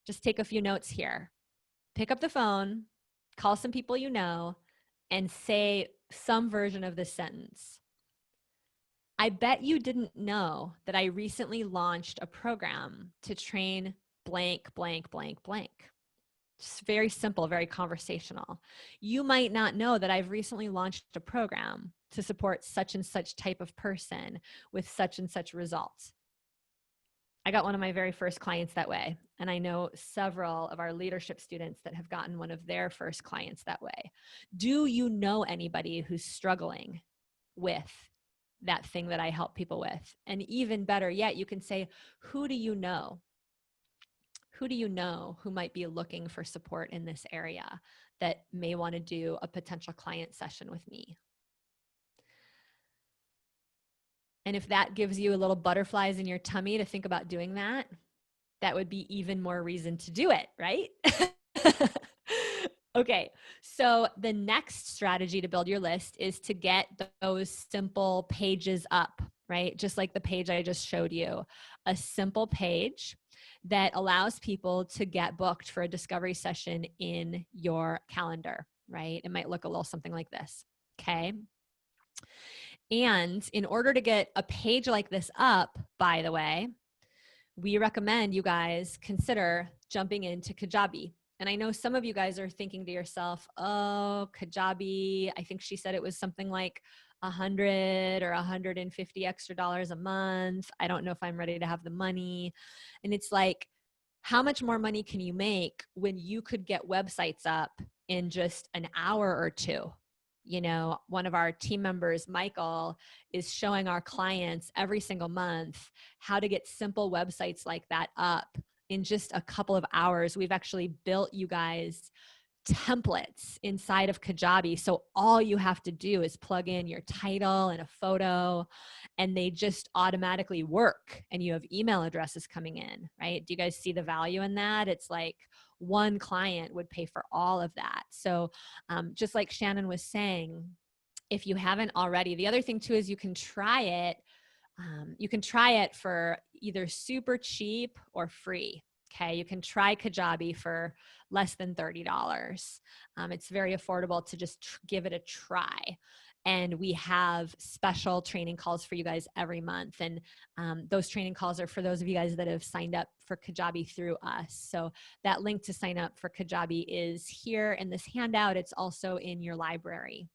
Just take a few notes here. Pick up the phone, call some people you know, and say some version of this sentence. I bet you didn't know that I recently launched a program to train blank, blank, blank, blank. It's very simple, very conversational. You might not know that I've recently launched a program to support such and such type of person with such and such results. I got one of my very first clients that way. And I know several of our leadership students that have gotten one of their first clients that way. Do you know anybody who's struggling with that thing that I help people with? And even better yet, you can say, who do you know? Who do you know who might be looking for support in this area that may want to do a potential client session with me? And if that gives you a little butterflies in your tummy to think about doing that, that would be even more reason to do it, right? Okay, so the next strategy to build your list is to get those simple pages up, right? Just like the page I just showed you, a simple page that allows people to get booked for a discovery session in your calendar, right? It might look a little something like this, okay? And in order to get a page like this up, by the way, we recommend you guys consider jumping into Kajabi. And I know some of you guys are thinking to yourself, oh, Kajabi, I think she said it was something like 100 or 150 extra dollars a month. I don't know if I'm ready to have the money. And it's like, how much more money can you make when you could get websites up in just an hour or two? You know, one of our team members, Michael, is showing our clients every single month how to get simple websites like that up in just a couple of hours. We've actually built you guys templates inside of Kajabi. So all you have to do is plug in your title and a photo, and they just automatically work, and you have email addresses coming in, right? Do you guys see the value in that? It's like one client would pay for all of that. So just like Shannon was saying, if you haven't already, the other thing too is you can try it. You can try it for either super cheap or free. Okay, you can try Kajabi for less than $30. It's very affordable to just give it a try. And we have special training calls for you guys every month. And those training calls are for those of you guys that have signed up for Kajabi through us. So that link to sign up for Kajabi is here in this handout. It's also in your library.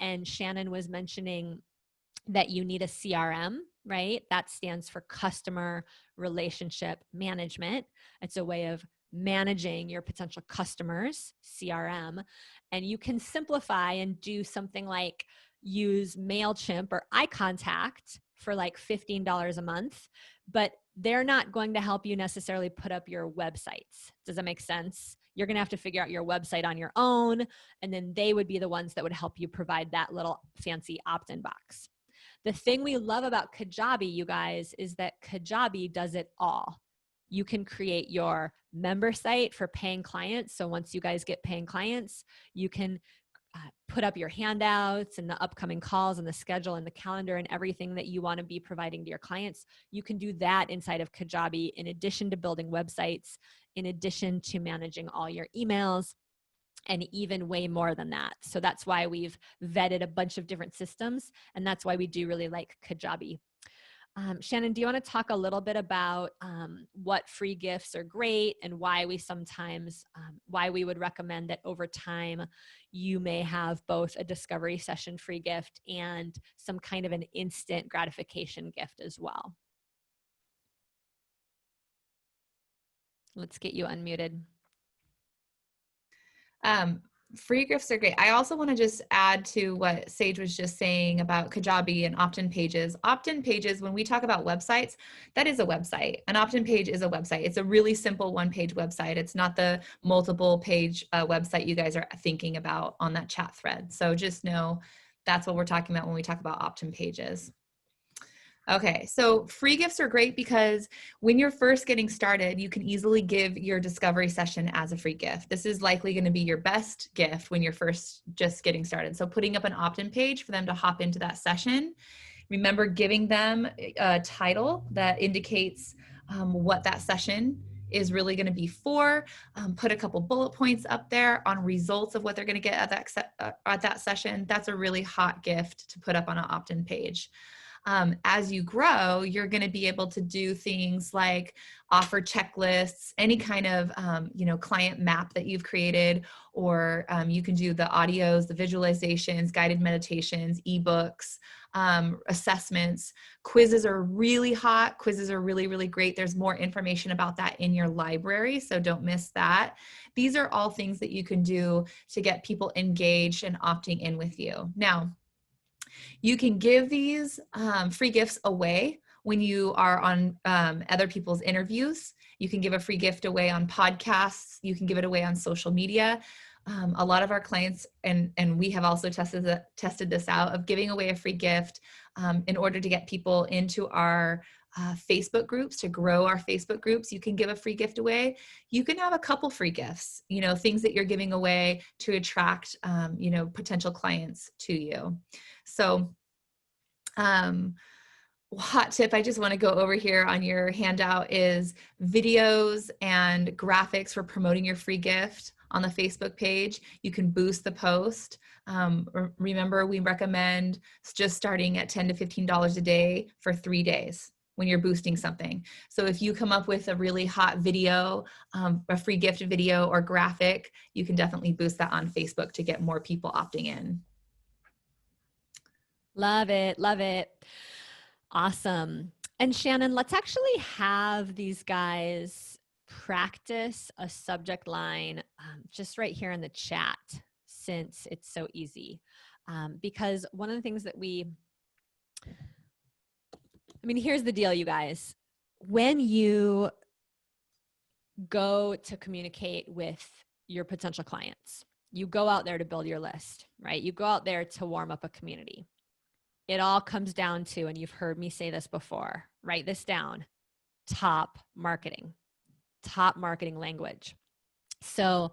And Shannon was mentioning that you need a CRM, right? That stands for Customer Relationship Management. It's a way of managing your potential customers, CRM. And you can simplify and do something like use MailChimp or iContact for like $15 a month, but they're not going to help you necessarily put up your websites. Does that make sense? You're going to have to figure out your website on your own, and then they would be the ones that would help you provide that little fancy opt-in box. The thing we love about Kajabi, you guys, is that Kajabi does it all. You can create your member site for paying clients. So once you guys get paying clients, you can put up your handouts and the upcoming calls and the schedule and the calendar and everything that you want to be providing to your clients. You can do that inside of Kajabi in addition to building websites, in addition to managing all your emails, and even way more than that. So that's why we've vetted a bunch of different systems, and that's why we do really like Kajabi. Shannon, do you want to talk a little bit about what free gifts are great and why we sometimes, why we would recommend that over time you may have both a discovery session free gift and some kind of an instant gratification gift as well? Let's get you unmuted. Free gifts are great. I also want to just add to what Sage was just saying about Kajabi and opt-in pages. Opt-in pages, when we talk about websites, that is a website. An opt-in page is a website. It's a really simple one-page website. It's not the multiple page website you guys are thinking about on that chat thread. So just know that's what we're talking about when we talk about opt-in pages. Okay, so free gifts are great because when you're first getting started, you can easily give your discovery session as a free gift. This is likely going to be your best gift when you're first just getting started. So putting up an opt-in page for them to hop into that session. Remember giving them a title that indicates what that session is really going to be for. Put a couple bullet points up there on results of what they're going to get at that session. That's a really hot gift to put up on an opt-in page. As you grow, you're going to be able to do things like offer checklists, any kind of, client map that you've created, or you can do the audios, the visualizations, guided meditations, ebooks, assessments. Quizzes are really hot. Quizzes are really, really great. There's more information about that in your library, so don't miss that. These are all things that you can do to get people engaged and opting in with you. Now, you can give these free gifts away when you are on other people's interviews You can give a free gift away on podcasts. You can give it away on social media. A lot of our clients, and we have also tested this out, of giving away a free gift in order to get people into our Facebook groups, to grow our Facebook groups. You can give a free gift away. You can have a couple free gifts, things that you're giving away to attract, potential clients to you. So, hot tip I just want to go over here on your handout is videos and graphics for promoting your free gift on the Facebook page. You can boost the post. Remember, we recommend just starting at $10 to $15 a day for 3 days when you're boosting something. So if you come up with a really hot video, a free gift video or graphic, you can definitely boost that on Facebook to get more people opting in. Love it. Love it. Awesome. And Shannon, let's actually have these guys practice a subject line just right here in the chat, since it's so easy. Because one of the things that here's the deal, you guys. When you go to communicate with your potential clients, you go out there to build your list, right? You go out there to warm up a community. It all comes down to, and you've heard me say this before, write this down, top marketing language. So,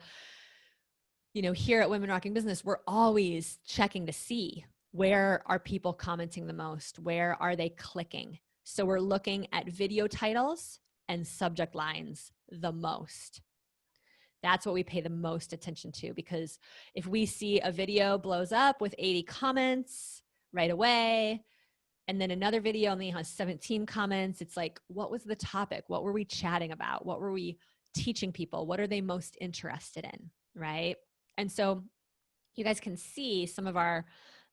here at Women Rocking Business, we're always checking to see, where are people commenting the most? Where are they clicking? So we're looking at video titles and subject lines the most. That's what we pay the most attention to, because if we see a video blows up with 80 comments right away, and then another video only has 17 comments, it's like, what was the topic? What were we chatting about? What were we teaching people? What are they most interested in, right? And so you guys can see some of our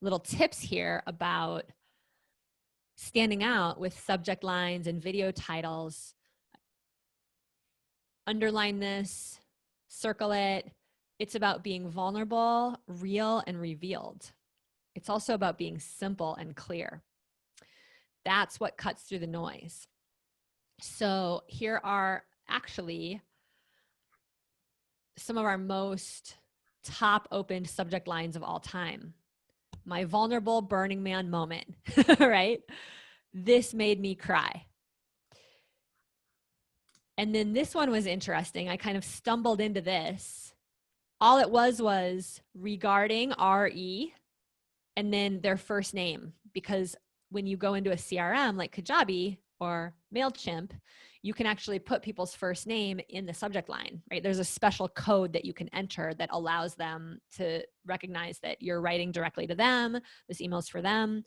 little tips here about standing out with subject lines and video titles. Underline this, circle it. It's about being vulnerable, real, and revealed. It's also about being simple and clear. That's what cuts through the noise. So here are actually some of our most top opened subject lines of all time. My vulnerable Burning Man moment, right? This made me cry. And then this one was interesting. I kind of stumbled into this. All it was regarding RE and then their first name, because when you go into a CRM like Kajabi or MailChimp, you can actually put people's first name in the subject line, right? There's a special code that you can enter that allows them to recognize that you're writing directly to them. This email's for them.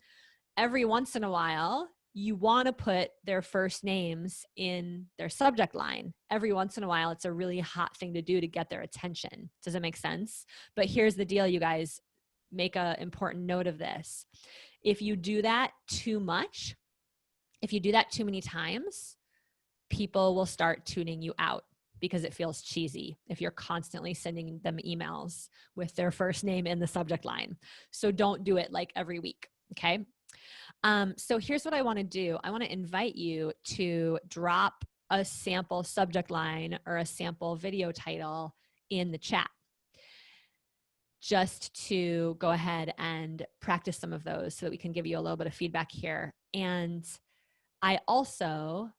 Every once in a while, you want to put their first names in their subject line. Every once in a while, it's a really hot thing to do to get their attention. Does it make sense? But here's the deal, you guys. Make an important note of this. If you do that too much, if you do that too many times, people will start tuning you out because it feels cheesy if you're constantly sending them emails with their first name in the subject line. So don't do it like every week, okay? So here's what I want to do. I want to invite you to drop a sample subject line or a sample video title in the chat, just to go ahead and practice some of those so that we can give you a little bit of feedback here. And I also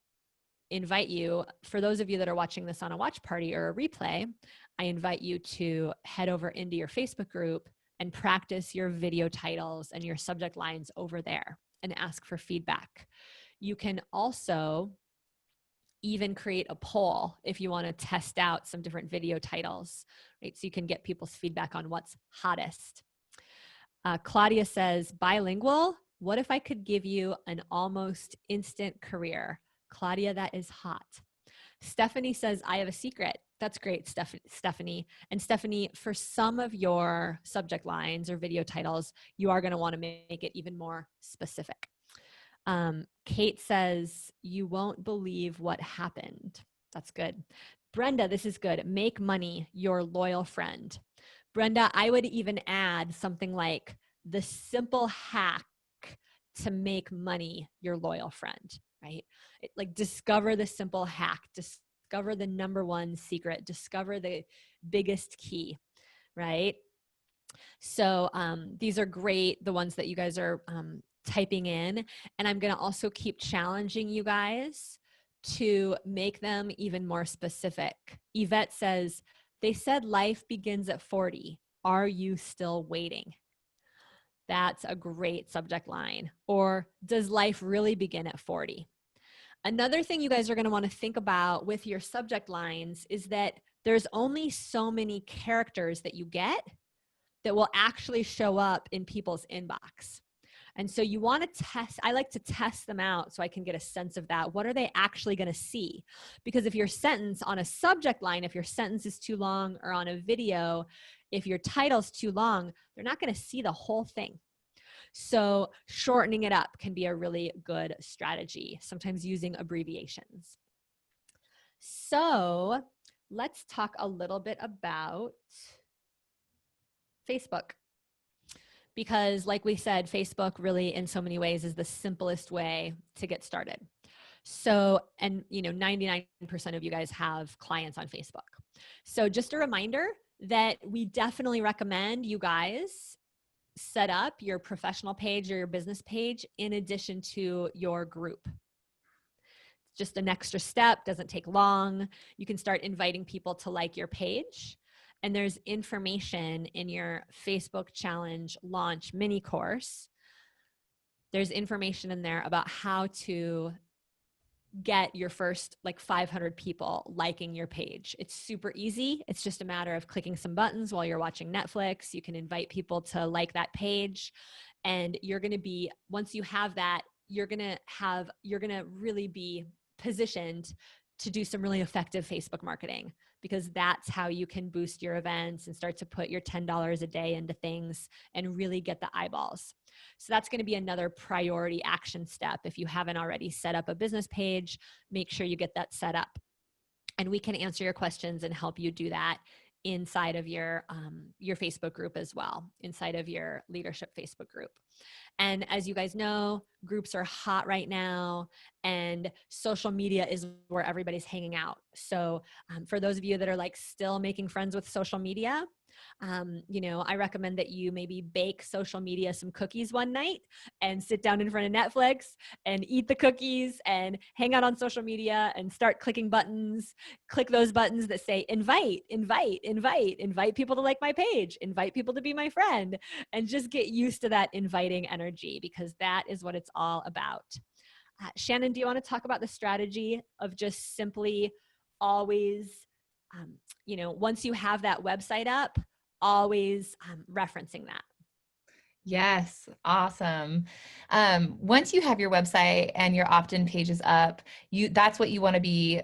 invite you, for those of you that are watching this on a watch party or a replay, I invite you to head over into your Facebook group and practice your video titles and your subject lines over there and ask for feedback. You can also even create a poll if you want to test out some different video titles, right? So you can get people's feedback on what's hottest. Claudia says, bilingual, what if I could give you an almost instant career? Claudia, that is hot. Stephanie says, I have a secret. That's great, Stephanie. And Stephanie, for some of your subject lines or video titles, you are going to want to make it even more specific. Kate says, you won't believe what happened. That's good. Brenda, this is good. Make money, your loyal friend. Brenda, I would even add something like the simple hack to make money, your loyal friend, right? Like discover the simple hack, discover discover the number one secret, discover the biggest key, right? So these are great, the ones that you guys are typing in. And I'm going to also keep challenging you guys to make them even more specific. Yvette says, they said life begins at 40. Are you still waiting? That's a great subject line. Or does life really begin at 40? Another thing you guys are going to want to think about with your subject lines is that there's only so many characters that you get that will actually show up in people's inbox. And so you want to test, I like to test them out so I can get a sense of that. What are they actually going to see? Because if your sentence on a subject line, if your sentence is too long, or on a video, if your title's too long, they're not going to see the whole thing. So shortening it up can be a really good strategy, sometimes using abbreviations. So let's talk a little bit about Facebook. Because like we said, Facebook really in so many ways is the simplest way to get started. So, and 99% of you guys have clients on Facebook. So just a reminder that we definitely recommend you guys set up your professional page or your business page in addition to your group. Just an extra step, doesn't take long. You can start inviting people to like your page. And there's information in your Facebook Challenge Launch mini course. There's information in there about how to get your first 500 people liking your page. It's super easy. It's just a matter of clicking some buttons while you're watching Netflix. You can invite people to like that page. And you're going to be, once you have that, you're going to really be positioned to do some really effective Facebook marketing, because that's how you can boost your events and start to put your $10 a day into things and really get the eyeballs. So that's going to be another priority action step. If you haven't already set up a business page, make sure you get that set up. And we can answer your questions and help you do that inside of your Facebook group as well, inside of your leadership Facebook group. And as you guys know, groups are hot right now, and social media is where everybody's hanging out. So for those of you that are still making friends with social media, I recommend that you maybe bake social media some cookies one night and sit down in front of Netflix and eat the cookies and hang out on social media and start clicking buttons. Click those buttons that say invite people to like my page, invite people to be my friend, and just get used to that inviting energy, because that is what it's all about. Shannon, do you want to talk about the strategy of just simply always, once you have that website up, always referencing that? Yes, awesome. Once you have your website and your opt-in pages up, that's what you want to be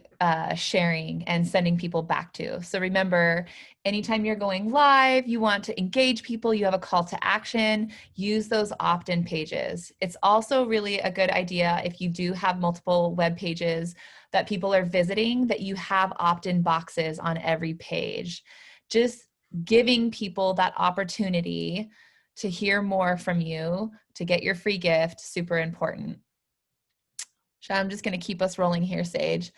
sharing and sending people back to. So remember, anytime you're going live, you want to engage people, you have a call to action, use those opt-in pages. It's also really a good idea, if you do have multiple web pages that people are visiting, that you have opt-in boxes on every page. Just giving people that opportunity to hear more from you, to get your free gift, super important. I'm just going to keep us rolling here, Sage.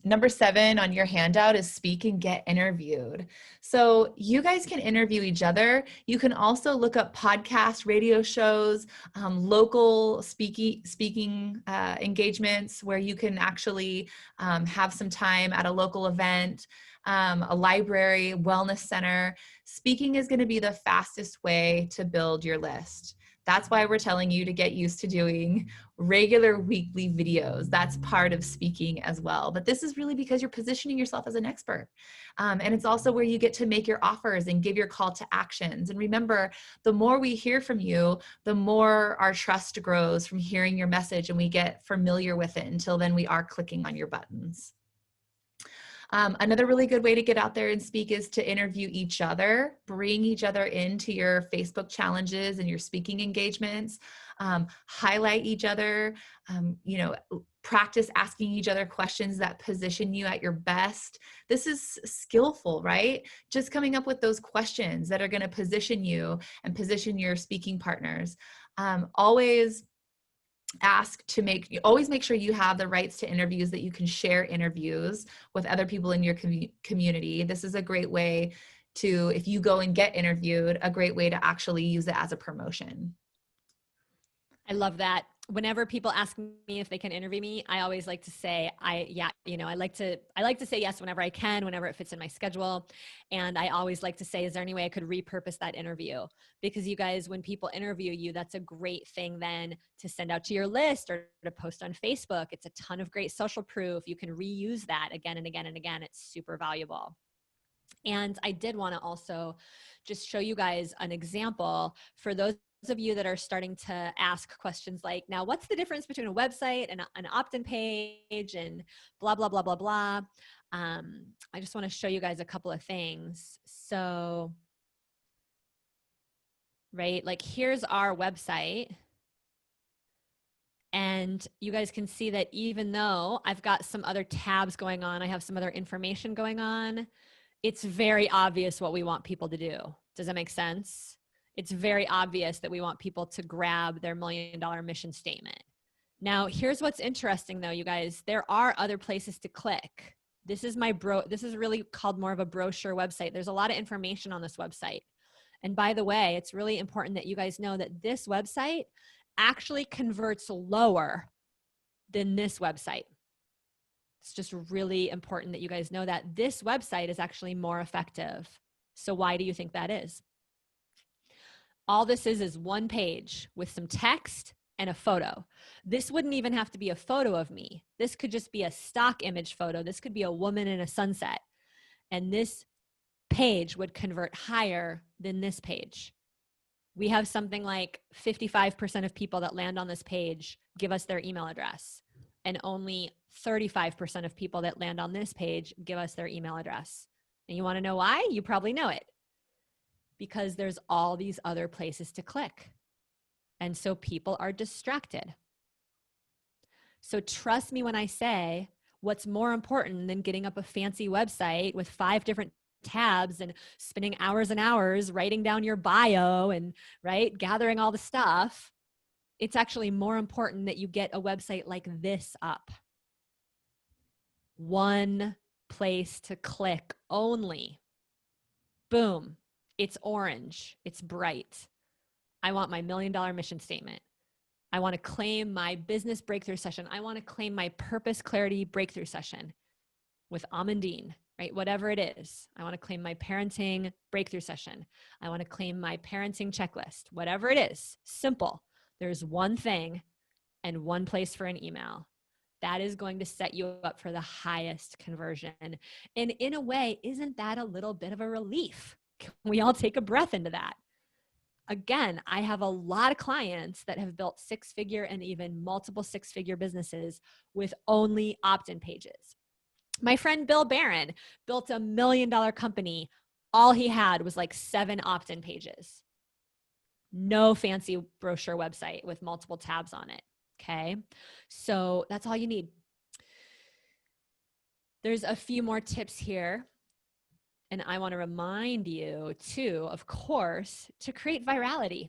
Number 7 on your handout is speak and get interviewed. So you guys can interview each other. You can also look up podcasts, radio shows, local speaking engagements where you can actually have some time at a local event, a library, wellness center. Speaking is going to be the fastest way to build your list. That's why we're telling you to get used to doing regular weekly videos. That's part of speaking as well. But this is really because you're positioning yourself as an expert. And it's also where you get to make your offers and give your call to actions. And remember, the more we hear from you, the more our trust grows from hearing your message, and we get familiar with it. Until then, we are clicking on your buttons. Another really good way to get out there and speak is to interview each other. Bring each other into your Facebook challenges and your speaking engagements. Highlight each other, practice asking each other questions that position you at your best. This is skillful, right? Just coming up with those questions that are going to position you and position your speaking partners. Always ask to always make sure you have the rights to interviews, that you can share interviews with other people in your community. This is a great way to, if you go and get interviewed, a great way to actually use it as a promotion. I love that. Whenever people ask me if they can interview me, I always like to say, I like to say yes whenever I can, whenever it fits in my schedule. And I always like to say, is there any way I could repurpose that interview? Because you guys, when people interview you, that's a great thing then to send out to your list or to post on Facebook. It's a ton of great social proof. You can reuse that again and again and again. It's super valuable. And I did want to also just show you guys an example for those of you that are starting to ask questions like, now, what's the difference between a website and an opt-in page and blah, blah, blah, blah, blah. I just want to show you guys a couple of things. So, right, like here's our website. And you guys can see that even though I've got some other tabs going on, I have some other information going on, it's very obvious what we want people to do. Does that make sense? It's very obvious that we want people to grab their $1 million mission statement. Now, here's what's interesting though, you guys, there are other places to click. This is really called more of a brochure website. There's a lot of information on this website. And by the way, it's really important that you guys know that this website actually converts lower than this website. It's just really important that you guys know that this website is actually more effective. So why do you think that is? All this is one page with some text and a photo. This wouldn't even have to be a photo of me. This could just be a stock image photo. This could be a woman in a sunset. And this page would convert higher than this page. We have something like 55% of people that land on this page give us their email address. And only 35% of people that land on this page give us their email address. And you want to know why? You probably know it. Because there's all these other places to click. And so people are distracted. So trust me when I say, what's more important than getting up a fancy website with 5 different tabs and spending hours and hours writing down your bio and, right, gathering all the stuff? It's actually more important that you get a website like this up. One place to click only. Boom. It's orange. It's bright. I want my $1 million mission statement. I want to claim my business breakthrough session. I want to claim my purpose clarity breakthrough session with Amandine, right? Whatever it is. I want to claim my parenting breakthrough session. I want to claim my parenting checklist. Whatever it is. Simple. There's one thing and one place for an email. That is going to set you up for the highest conversion. And in a way, isn't that a little bit of a relief? Can we all take a breath into that? Again, I have a lot of clients that have built 6-figure and even multiple 6-figure businesses with only opt-in pages. My friend Bill Barron built $1 million company. All he had was like 7 opt-in pages. No fancy brochure website with multiple tabs on it. Okay. So that's all you need. There's a few more tips here. And I want to remind you too, of course, to create virality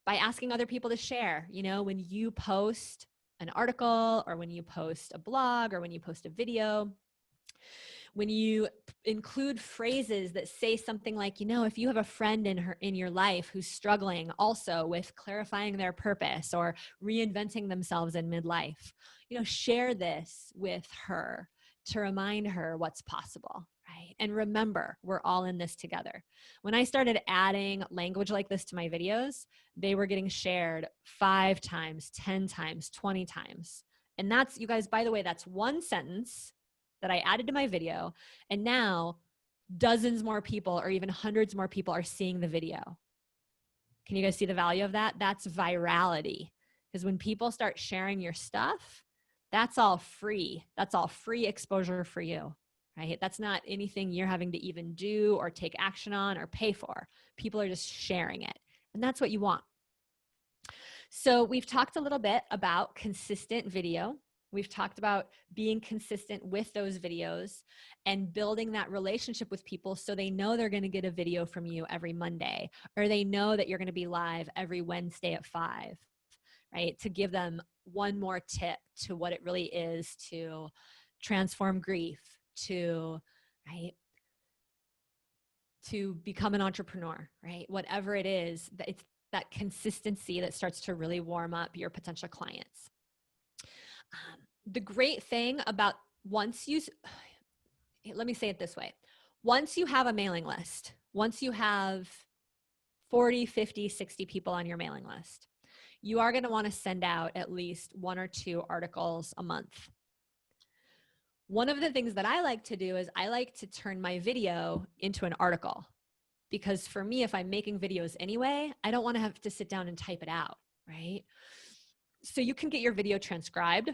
by asking other people to share. You know, when you post an article or when you post a blog or when you post a video, when you include phrases that say something like, you know, if you have a friend in your life who's struggling also with clarifying their purpose or reinventing themselves in midlife, you know, share this with her to remind her what's possible, right? And remember, we're all in this together. When I started adding language like this to my videos, they were getting shared 5 times, 10 times, 20 times. And that's, you guys, by the way, that's one sentence that I added to my video. And now dozens more people or even hundreds more people are seeing the video. Can you guys see the value of that? That's virality. Because when people start sharing your stuff, that's all free. That's all free exposure for you, right? That's not anything you're having to even do or take action on or pay for. People are just sharing it. And that's what you want. So we've talked a little bit about consistent video. We've talked about being consistent with those videos and building that relationship with people so they know they're going to get a video from you every Monday, or they know that you're going to be live every Wednesday at 5, right? To give them one more tip to what it really is to transform grief, to, right, to become an entrepreneur, right? Whatever it is, that it's that consistency that starts to really warm up your potential clients. The great thing about let me say it this way. Once you have a mailing list, once you have 40, 50, 60 people on your mailing list, you are going to want to send out at least 1 or 2 articles a month. One of the things that I like to do is I like to turn my video into an article, because for me, if I'm making videos anyway, I don't want to have to sit down and type it out, right? So you can get your video transcribed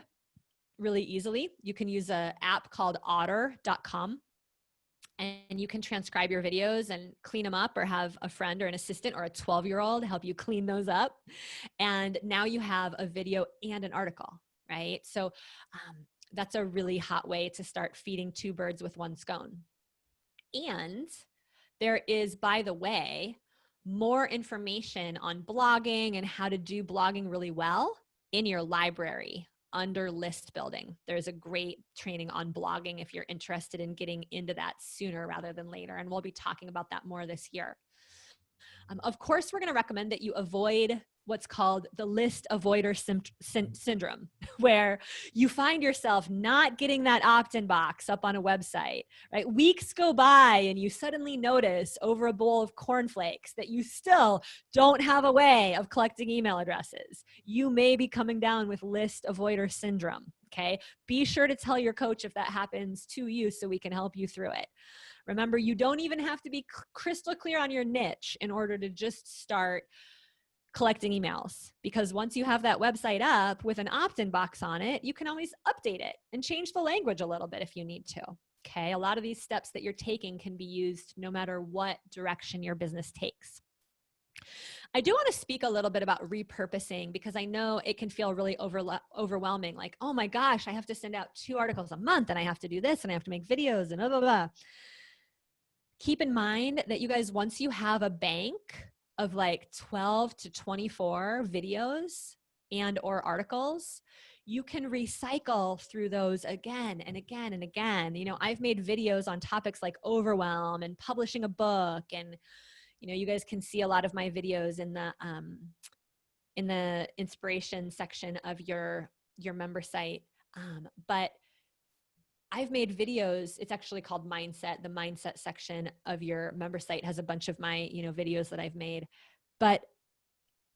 really easily. You can use an app called otter.com, and you can transcribe your videos and clean them up, or have a friend or an assistant or a 12-year-old help you clean those up. And now you have a video and an article, right? So that's a really hot way to start feeding 2 birds with 1 stone. And there is, by the way, more information on blogging and how to do blogging really well in your library under list building. There's a great training on blogging if you're interested in getting into that sooner rather than later. And we'll be talking about that more this year. Of course, we're going to recommend that you avoid what's called the list avoider syndrome, where you find yourself not getting that opt-in box up on a website, right? Weeks go by and you suddenly notice over a bowl of cornflakes that you still don't have a way of collecting email addresses. You may be coming down with list avoider syndrome, okay? Be sure to tell your coach if that happens to you so we can help you through it. Remember, you don't even have to be crystal clear on your niche in order to just start collecting emails, because once you have that website up with an opt-in box on it, you can always update it and change the language a little bit if you need to. Okay. A lot of these steps that you're taking can be used no matter what direction your business takes. I do want to speak a little bit about repurposing, because I know it can feel really overwhelming. Like, oh my gosh, I have to send out 2 articles a month and I have to do this and I have to make videos and blah, blah, blah. Keep in mind that you guys, once you have a bank of like 12 to 24 videos and or articles, you can recycle through those again and again and again. You know, I've made videos on topics like overwhelm and publishing a book, and you know, you guys can see a lot of my videos in the inspiration section of your member site. But I've made videos. It's actually called Mindset. The Mindset section of your member site has a bunch of my, you know, videos that I've made. But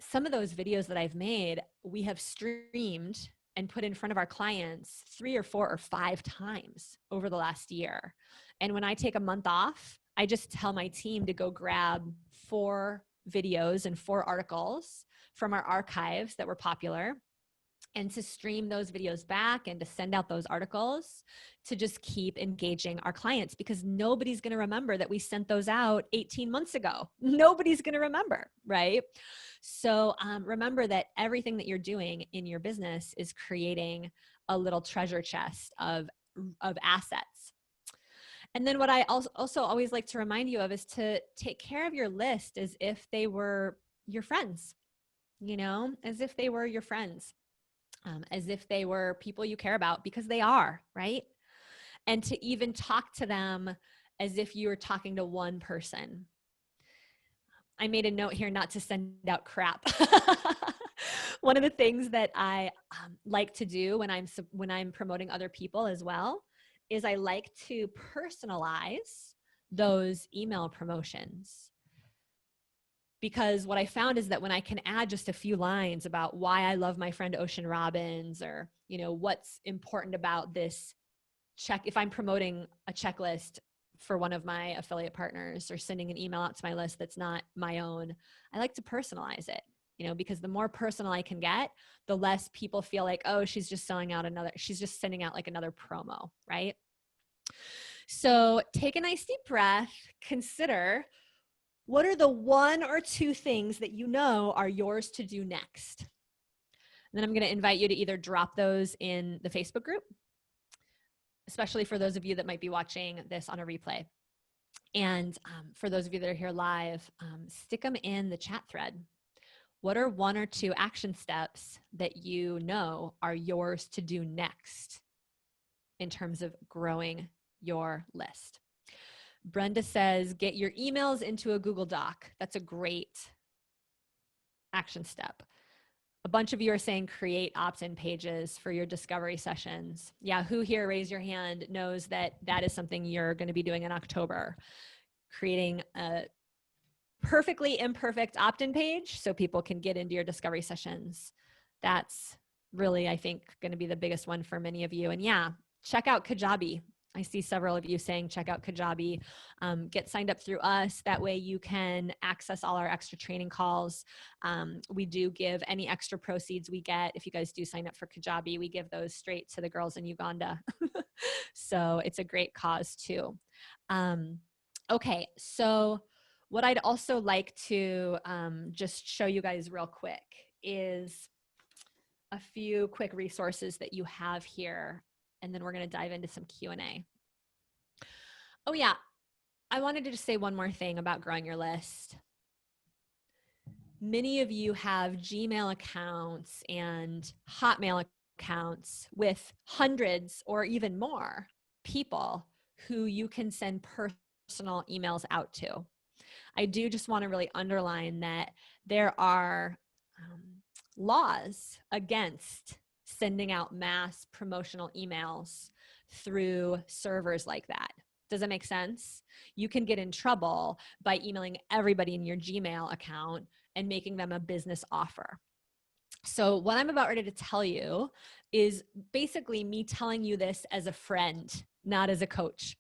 some of those videos that I've made, we have streamed and put in front of our clients 3 or 4 or 5 times over the last year. And when I take a month off, I just tell my team to go grab 4 videos and 4 articles from our archives that were popular, and to stream those videos back and to send out those articles to just keep engaging our clients, because nobody's going to remember that we sent those out 18 months ago. Nobody's going to remember, right? So remember that everything that you're doing in your business is creating a little treasure chest of assets. And then what I also always like to remind you of is to take care of your list as if they were your friends, you know, as if they were your friends. As if they were people you care about, because they are, right? And to even talk to them as if you were talking to one person. I made a note here not to send out crap. One of the things that I like to do when I'm promoting other people as well is I like to personalize those email promotions. Because what I found is that when I can add just a few lines about why I love my friend Ocean Robbins, or, you know, what's important about this check, if I'm promoting a checklist for one of my affiliate partners or sending an email out to my list that's not my own, I like to personalize it, you know, because the more personal I can get, the less people feel like, oh, she's just sending out like another promo, right? So take a nice deep breath, consider, what are the 1 or 2 things that you know are yours to do next? And then I'm going to invite you to either drop those in the Facebook group, especially for those of you that might be watching this on a replay. And for those of you that are here live, stick them in the chat thread. what are 1 or 2 action steps that you know are yours to do next in terms of growing your list? Brenda says, get your emails into a Google Doc. That's a great action step. A bunch of you are saying create opt-in pages for your discovery sessions. Yeah, who here, raise your hand, knows that that is something you're going to be doing in October? Creating a perfectly imperfect opt-in page so people can get into your discovery sessions. That's really, I think, going to be the biggest one for many of you. And yeah, check out Kajabi. I see several of you saying check out Kajabi. Get signed up through us. That way you can access all our extra training calls. We do give any extra proceeds we get. If you guys do sign up for Kajabi, we give those straight to the girls in Uganda. So it's a great cause too. Okay, so what I'd also like to just show you guys real quick is a few quick resources that you have here, and then we're going to dive into some Q&A. Oh yeah, I wanted to just say one more thing about growing your list. Many of you have Gmail accounts and Hotmail accounts with hundreds or even more people who you can send personal emails out to. I do just want to really underline that there are laws against sending out mass promotional emails through servers like that. Does that make sense? You can get in trouble by emailing everybody in your Gmail account and making them a business offer. So what I'm about ready to tell you is basically me telling you this as a friend, not as a coach.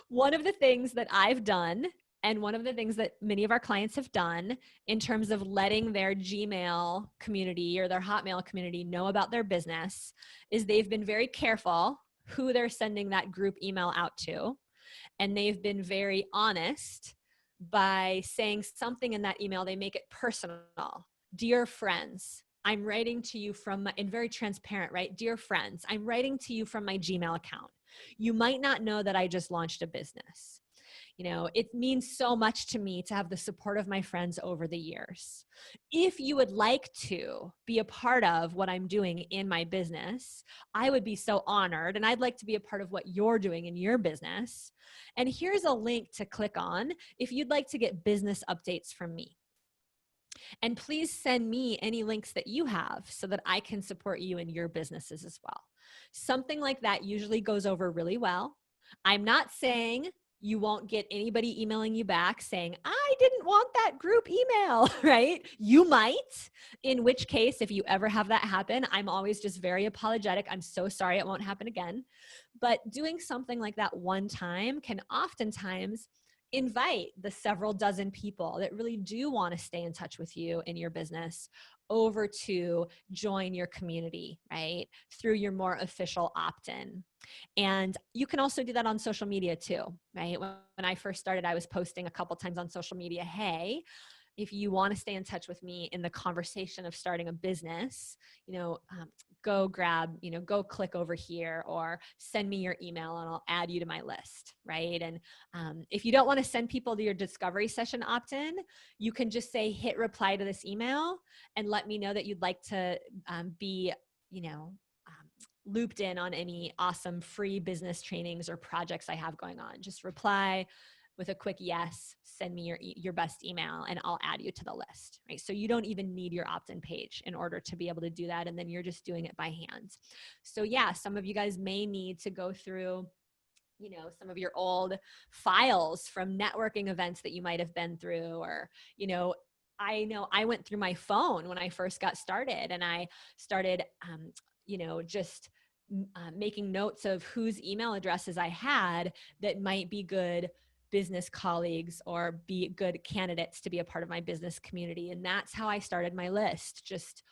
One of the things that I've done, and one of the things that many of our clients have done in terms of letting their Gmail community or their Hotmail community know about their business, is they've been very careful who they're sending that group email out to. And they've been very honest by saying something in that email. They make it personal. Dear friends, I'm writing to you from my, and very transparent, right? Dear friends, I'm writing to you from my Gmail account. You might not know that I just launched a business. You know, it means so much to me to have the support of my friends over the years. If you would like to be a part of what I'm doing in my business, I would be so honored, and I'd like to be a part of what you're doing in your business. And here's a link to click on if you'd like to get business updates from me. And please send me any links that you have so that I can support you in your businesses as well. Something like that usually goes over really well. I'm not saying you won't get anybody emailing you back saying, I didn't want that group email, right? You might, in which case, if you ever have that happen, I'm always just very apologetic. I'm so sorry, it won't happen again. But doing something like that one time can oftentimes invite the several dozen people that really do want to stay in touch with you in your business over to join your community, right? Through your more official opt-in. And you can also do that on social media too, right? When I first started, I was posting a couple times on social media, hey, if you want to stay in touch with me in the conversation of starting a business, go grab, go click over here or send me your email and I'll add you to my list, right? And if you don't want to send people to your discovery session opt-in, you can just say, hit reply to this email and let me know that you'd like to be, looped in on any awesome free business trainings or projects I have going on. Just reply with a quick yes, send me your best email and I'll add you to the list, right? So you don't even need your opt-in page in order to be able to do that. And then you're just doing it by hand. So yeah, some of you guys may need to go through some of your old files from networking events that you might have been through, or, I know I went through my phone when I first got started and I started, just making notes of whose email addresses I had that might be good business colleagues or be good candidates to be a part of my business community. And that's how I started my list, just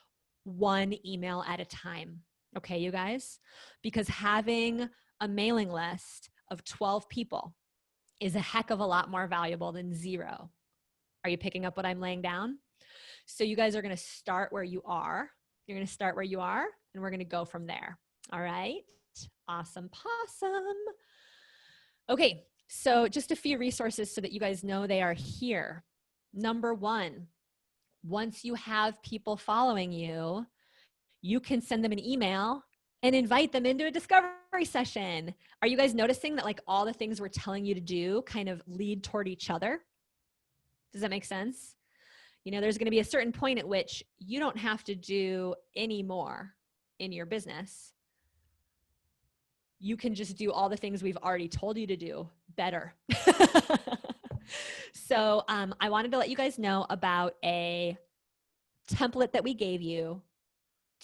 one email at a time. Okay, you guys? Because having a mailing list of 12 people is a heck of a lot more valuable than 0. Are you picking up what I'm laying down? So you guys are going to start where you are. You're going to start where you are, and we're going to go from there. All right? Awesome possum. Okay, so just a few resources so that you guys know they are here. Number 1, once you have people following you, you can send them an email and invite them into a discovery session. Are you guys noticing that like all the things we're telling you to do kind of lead toward each other? Does that make sense? You know, there's going to be a certain point at which you don't have to do any more in your business. You can just do all the things we've already told you to do better. So I wanted to let you guys know about a template that we gave you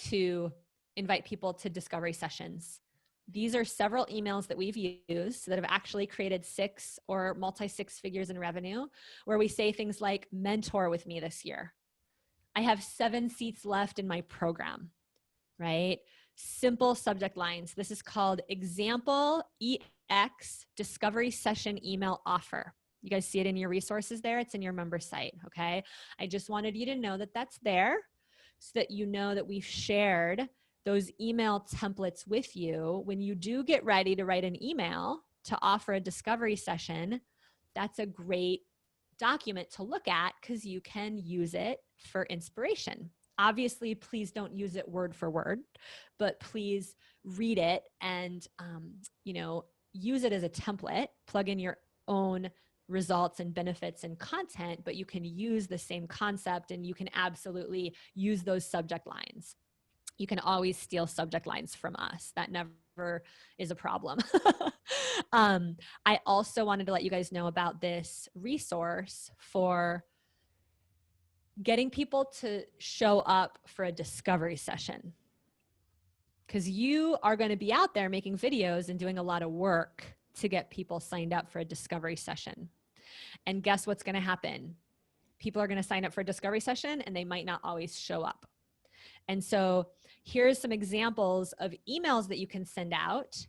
to invite people to discovery sessions. These are several emails that we've used that have actually created 6 or multi-6 figures in revenue, where we say things like, mentor with me this year. I have 7 seats left in my program, right? Simple subject lines. This is called Example EX Discovery Session Email Offer. You guys see it in your resources there. It's in your member site, okay? I just wanted you to know that that's there so that you know that we've shared those email templates with you. When you do get ready to write an email to offer a discovery session, that's a great document to look at because you can use it for inspiration. Obviously, please don't use it word for word, but please read it and, you know, use it as a template, plug in your own results and benefits and content, but you can use the same concept and you can absolutely use those subject lines. You can always steal subject lines from us. That never is a problem. I also wanted to let you guys know about this resource for getting people to show up for a discovery session. Because you are going to be out there making videos and doing a lot of work to get people signed up for a discovery session. And guess what's going to happen? People are going to sign up for a discovery session and they might not always show up. And so here's some examples of emails that you can send out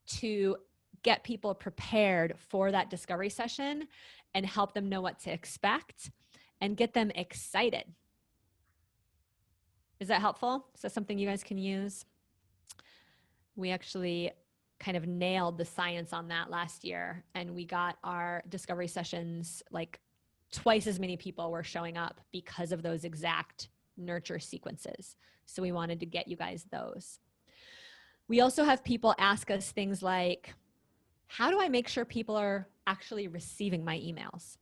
to get people prepared for that discovery session and help them know what to expect and get them excited. Is that helpful? Is that something you guys can use? We actually kind of nailed the science on that last year, and we got our discovery sessions, like twice as many people were showing up because of those exact nurture sequences. So we wanted to get you guys those. We also have people ask us things like, how do I make sure people are actually receiving my emails?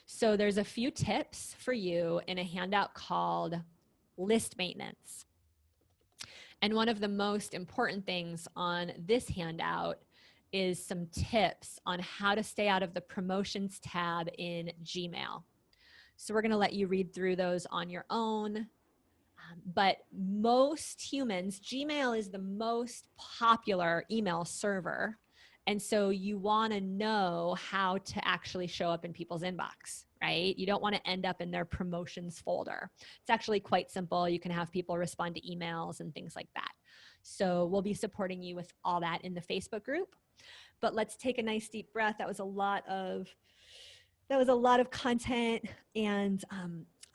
So there's a few tips for you in a handout called List Maintenance. And one of the most important things on this handout is some tips on how to stay out of the promotions tab in Gmail. So we're going to let you read through those on your own. But most humans, Gmail is the most popular email server. And so you want to know how to actually show up in people's inbox, right? You don't want to end up in their promotions folder. It's actually quite simple. You can have people respond to emails and things like that. So we'll be supporting you with all that in the Facebook group. But let's take a nice deep breath. That was a lot of content, and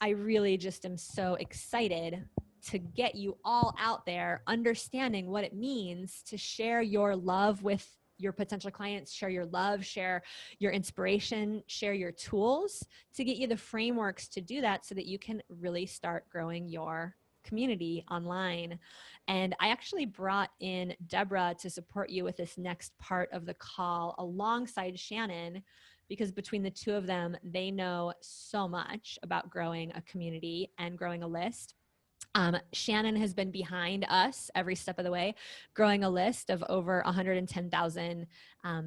I really just am so excited to get you all out there understanding what it means to share your love with your potential clients, share your love, share your inspiration, share your tools to get you the frameworks to do that so that you can really start growing your community online. And I actually brought in Deborah to support you with this next part of the call alongside Shannon, because between the two of them, they know so much about growing a community and growing a list. Shannon has been behind us every step of the way, growing a list of over 110,000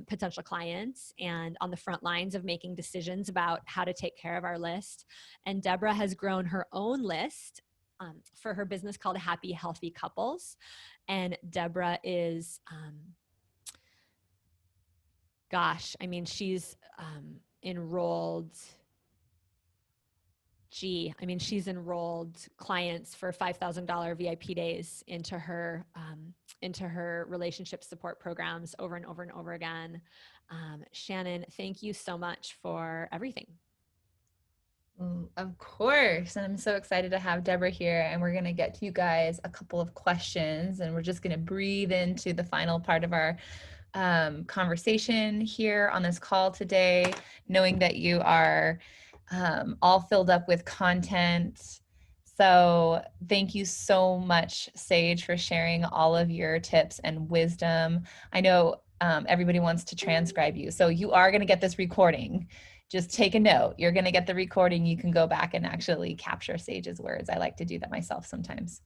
potential clients and on the front lines of making decisions about how to take care of our list. And Deborah has grown her own list for her business called Happy Healthy Couples. And Deborah is, she's enrolled. She's enrolled clients for $5,000 VIP days into her relationship support programs over and over and over again. Shannon, thank you so much for everything. Of course. And I'm so excited to have Deborah here, and we're going to get to you guys a couple of questions, and we're just going to breathe into the final part of our conversation here on this call today, knowing that you are all filled up with content. So thank you so much, Sage, for sharing all of your tips and wisdom. I know everybody wants to transcribe you, so you are going to get this recording. Just take a note. You're going to get the recording. You can go back and actually capture Sage's words. I like to do that myself sometimes.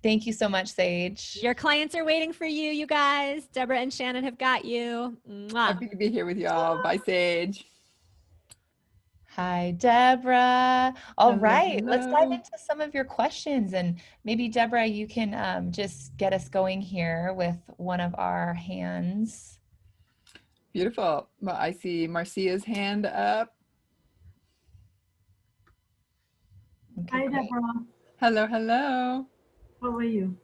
Thank you so much, Sage. Your clients are waiting for you, you guys. Deborah and Shannon have got you. Mwah. Happy to be here with y'all. Bye, Sage. Hi, Deborah. All Hello, right, let's dive hello. into some of your questions. And maybe, Deborah, you can just get us going here with one of our hands. Beautiful. Well, I see Marcia's hand up. Okay, Hi, great. Deborah. Hello, hello. How are you?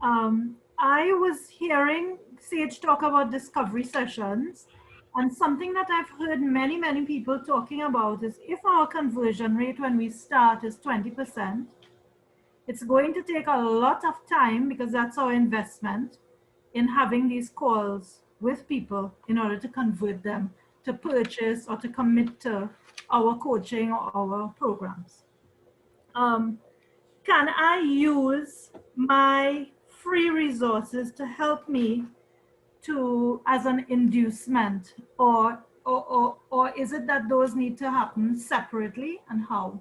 I was hearing Sage talk about discovery sessions, and something that I've heard many people talking about is if our conversion rate when we start is 20%, it's going to take a lot of time because that's our investment in having these calls with people in order to convert them to purchase or to commit to our coaching or our programs. Can I use my free resources to help me to as an inducement, or is it that those need to happen separately, and how?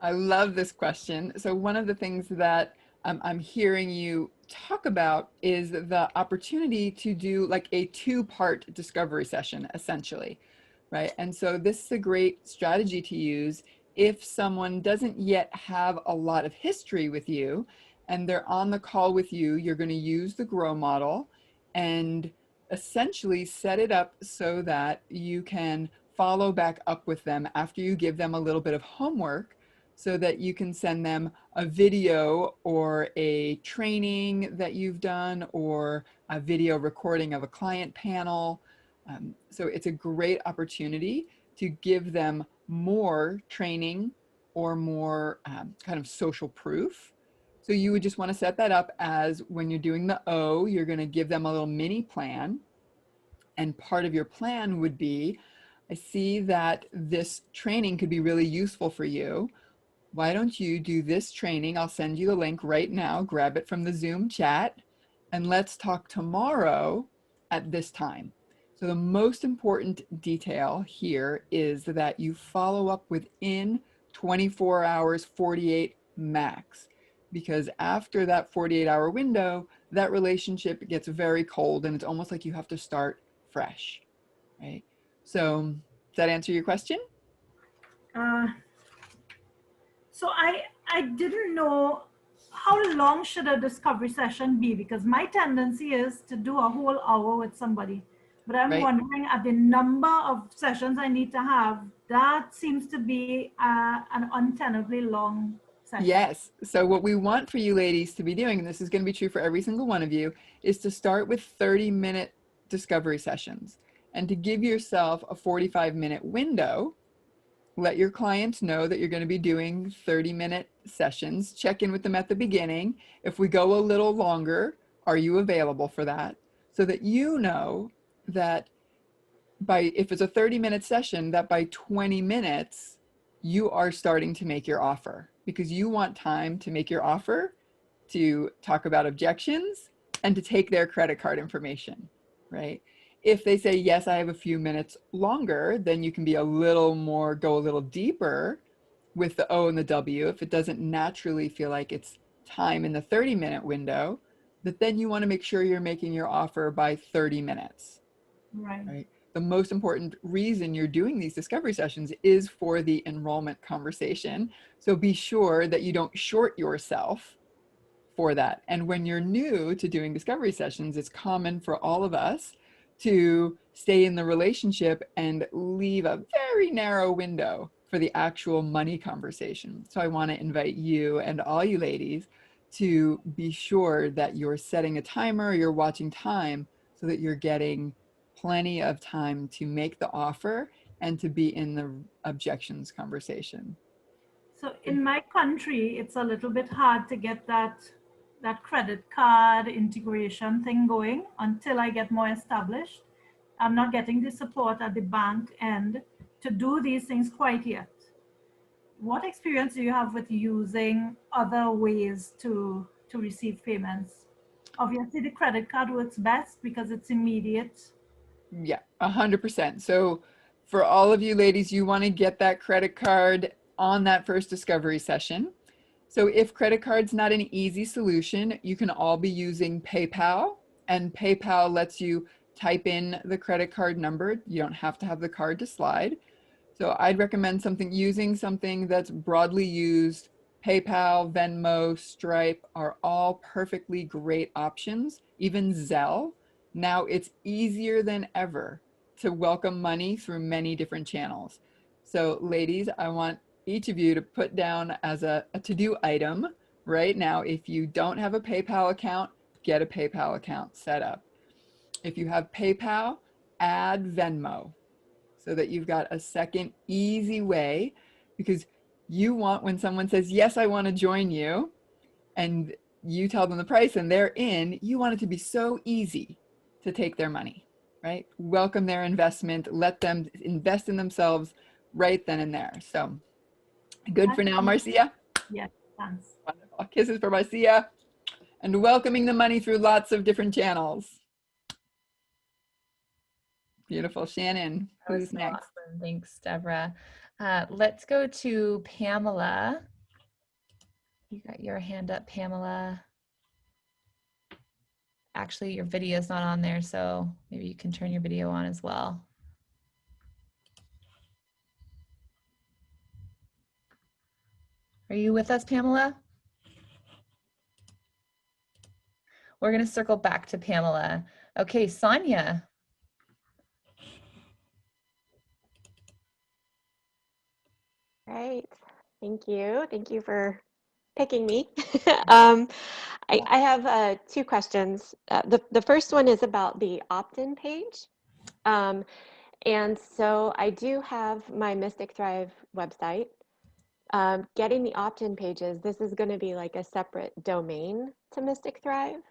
I love this question. So one of the things that I'm hearing you talk about is the opportunity to do like a two-part discovery session, essentially, right? And so this is a great strategy to use if someone doesn't yet have a lot of history with you and they're on the call with you. You're going to use the GROW model and essentially set it up so that you can follow back up with them after you give them a little bit of homework, so that you can send them a video or a training that you've done or a video recording of a client panel. So it's a great opportunity to give them more training or more kind of social proof. So you would just want to set that up as when you're doing the O, you're going to give them a little mini plan. And part of your plan would be, I see that this training could be really useful for you. Why don't you do this training? I'll send you the link right now. Grab it from the Zoom chat and let's talk tomorrow at this time. So the most important detail here is that you follow up within 24 hours, 48 max, because after that 48-hour window, that relationship gets very cold and it's almost like you have to start fresh, right? So does that answer your question? So I didn't know how long should a discovery session be, because my tendency is to do a whole hour with somebody, but I'm Right. wondering at the number of sessions I need to have, that seems to be an untenably long session. Yes. So what we want for you ladies to be doing, and this is going to be true for every single one of you, is to start with 30-minute discovery sessions and to give yourself a 45-minute window. Let your clients know that you're going to be doing 30-minute sessions. Check in with them at the beginning. If we go a little longer, are you available for that? So that you know that if it's a 30-minute session, that by 20 minutes, you are starting to make your offer, because you want time to make your offer, to talk about objections, and to take their credit card information, right? If they say, yes, I have a few minutes longer, then you can be a little more, go a little deeper with the O and the W. If it doesn't naturally feel like it's time in the 30-minute window, but then you want to make sure you're making your offer by 30 minutes, right? The most important reason you're doing these discovery sessions is for the enrollment conversation. So be sure that you don't short yourself for that. And when you're new to doing discovery sessions, it's common for all of us to stay in the relationship and leave a very narrow window for the actual money conversation. So I want to invite you and all you ladies to be sure that you're setting a timer, you're watching time, so that you're getting plenty of time to make the offer and to be in the objections conversation. So in my country, it's a little bit hard to get that credit card integration thing going until I get more established. I'm not getting the support at the bank end to do these things quite yet. What experience do you have with using other ways to receive payments? Obviously, the credit card works best because it's immediate. Yeah, 100%. So for all of you ladies, you want to get that credit card on that first discovery session. So if credit card's not an easy solution, you can all be using PayPal, and PayPal lets you type in the credit card number. You don't have to have the card to slide. So I'd recommend using something that's broadly used. PayPal, Venmo, Stripe are all perfectly great options. Even Zelle. Now it's easier than ever to welcome money through many different channels. So ladies, I want each of you to put down as a to-do item right now. If you don't have a PayPal account, get a PayPal account set up. If you have PayPal, add Venmo, so that you've got a second easy way, because you want, when someone says, yes, I want to join you, and you tell them the price and they're in, you want it to be so easy to take their money, right? Welcome their investment, let them invest in themselves right then and there. So good for now, Marcia? Yes, thanks. Wonderful. Kisses for Marcia. And welcoming the money through lots of different channels. Beautiful. Shannon, That was who's so next? awesome. Thanks, Deborah. Let's go to Pamela. You got your hand up, Pamela. Actually, your video is not on there, so maybe you can turn your video on as well. Are you with us, Pamela? We're going to circle back to Pamela. Okay, Sonia. Right. Thank you. Thank you for picking me. I have two questions. The first one is about the opt-in page. And so I do have my Mystic Thrive website. Getting the opt-in pages, this is going to be like a separate domain to Mystic Thrive.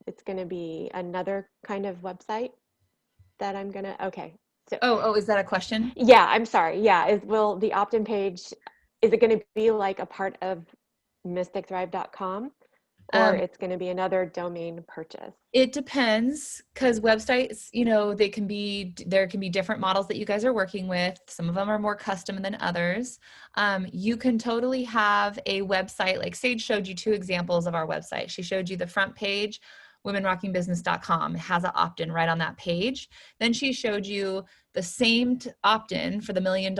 It's going to be another kind of website that I'm going to, okay. So, Oh, is that a question? yeah, I'm sorry. Yeah, will the opt-in page, is it going to be like a part of mysticthrive.com, or it's going to be another domain purchase? It depends, because websites, there can be different models that you guys are working with. Some of them are more custom than others. You can totally have a website, like Sage showed you two examples of our website. She showed you the front page, womenrockingbusiness.com. It has an opt-in right on that page. Then she showed you the same opt-in for the $1 million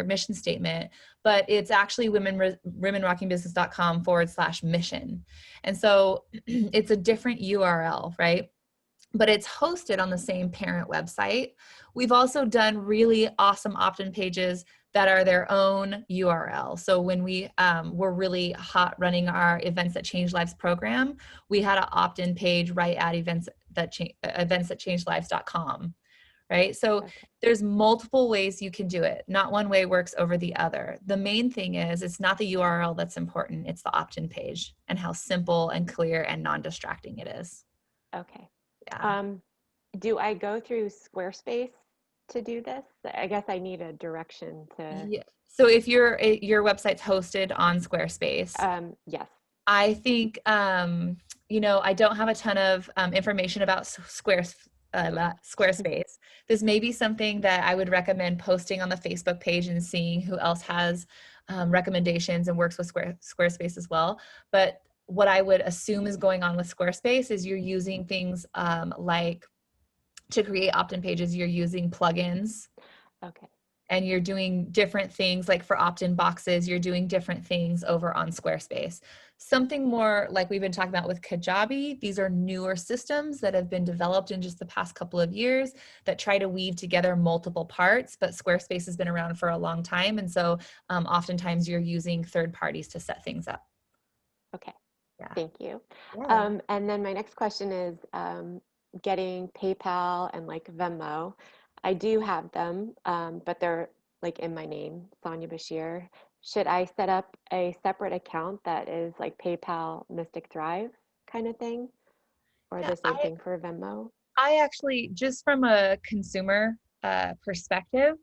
mission statement, but it's actually womenrockingbusiness.com/mission. And so it's a different URL, right? But it's hosted on the same parent website. We've also done really awesome opt-in pages that are their own URL. So when we were really hot running our Events That Change Lives program, we had an opt-in page right at eventsthatchangelives.com, right? So Okay. there's multiple ways you can do it. Not one way works over the other. The main thing is it's not the URL that's important, it's the opt-in page and how simple and clear and non-distracting it is. Okay. Yeah. Do I go through Squarespace to do this? I guess I need a direction to. Yeah. So if your website's hosted on Squarespace, Yes. I think I don't have a ton of information about Squarespace. This may be something that I would recommend posting on the Facebook page and seeing who else has recommendations and works with Squarespace as well. But what I would assume is going on with Squarespace is you're using things like, to create opt-in pages, you're using plugins. Okay. And you're doing different things, like for opt-in boxes, you're doing different things over on Squarespace. Something more like we've been talking about with Kajabi, these are newer systems that have been developed in just the past couple of years that try to weave together multiple parts, but Squarespace has been around for a long time. And so oftentimes you're using third parties to set things up. Okay. Yeah. Thank you. Yeah. And then my next question is getting PayPal and like Venmo. I do have them, but they're like in my name, Sonia Bashir. Should I set up a separate account that is like PayPal Mystic Thrive kind of thing? Or Yeah, the same thing for Venmo? I actually, just from a consumer perspective,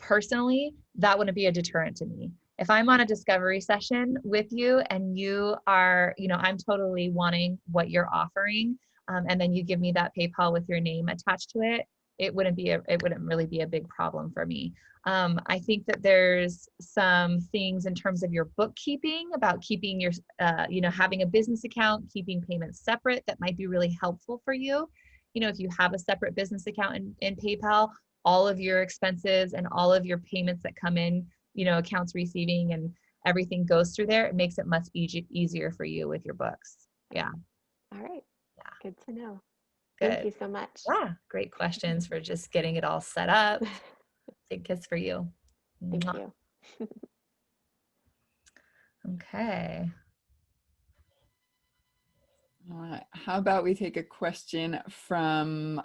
personally, that wouldn't be a deterrent to me. If I'm on a discovery session with you and you are, I'm totally wanting what you're offering, and then you give me that PayPal with your name attached to it, it wouldn't really be a big problem for me. I think that there's some things in terms of your bookkeeping about keeping your, having a business account, keeping payments separate that might be really helpful for you. If you have a separate business account in PayPal, all of your expenses and all of your payments that come in, accounts receiving and everything goes through there, it makes it much easier for you with your books. Yeah. All right. Yeah. Good to know. Good. Thank you so much. Yeah. Great questions for just getting it all set up. Big kiss for you. Thank Mwah. you. Okay. All right. How about we take a question from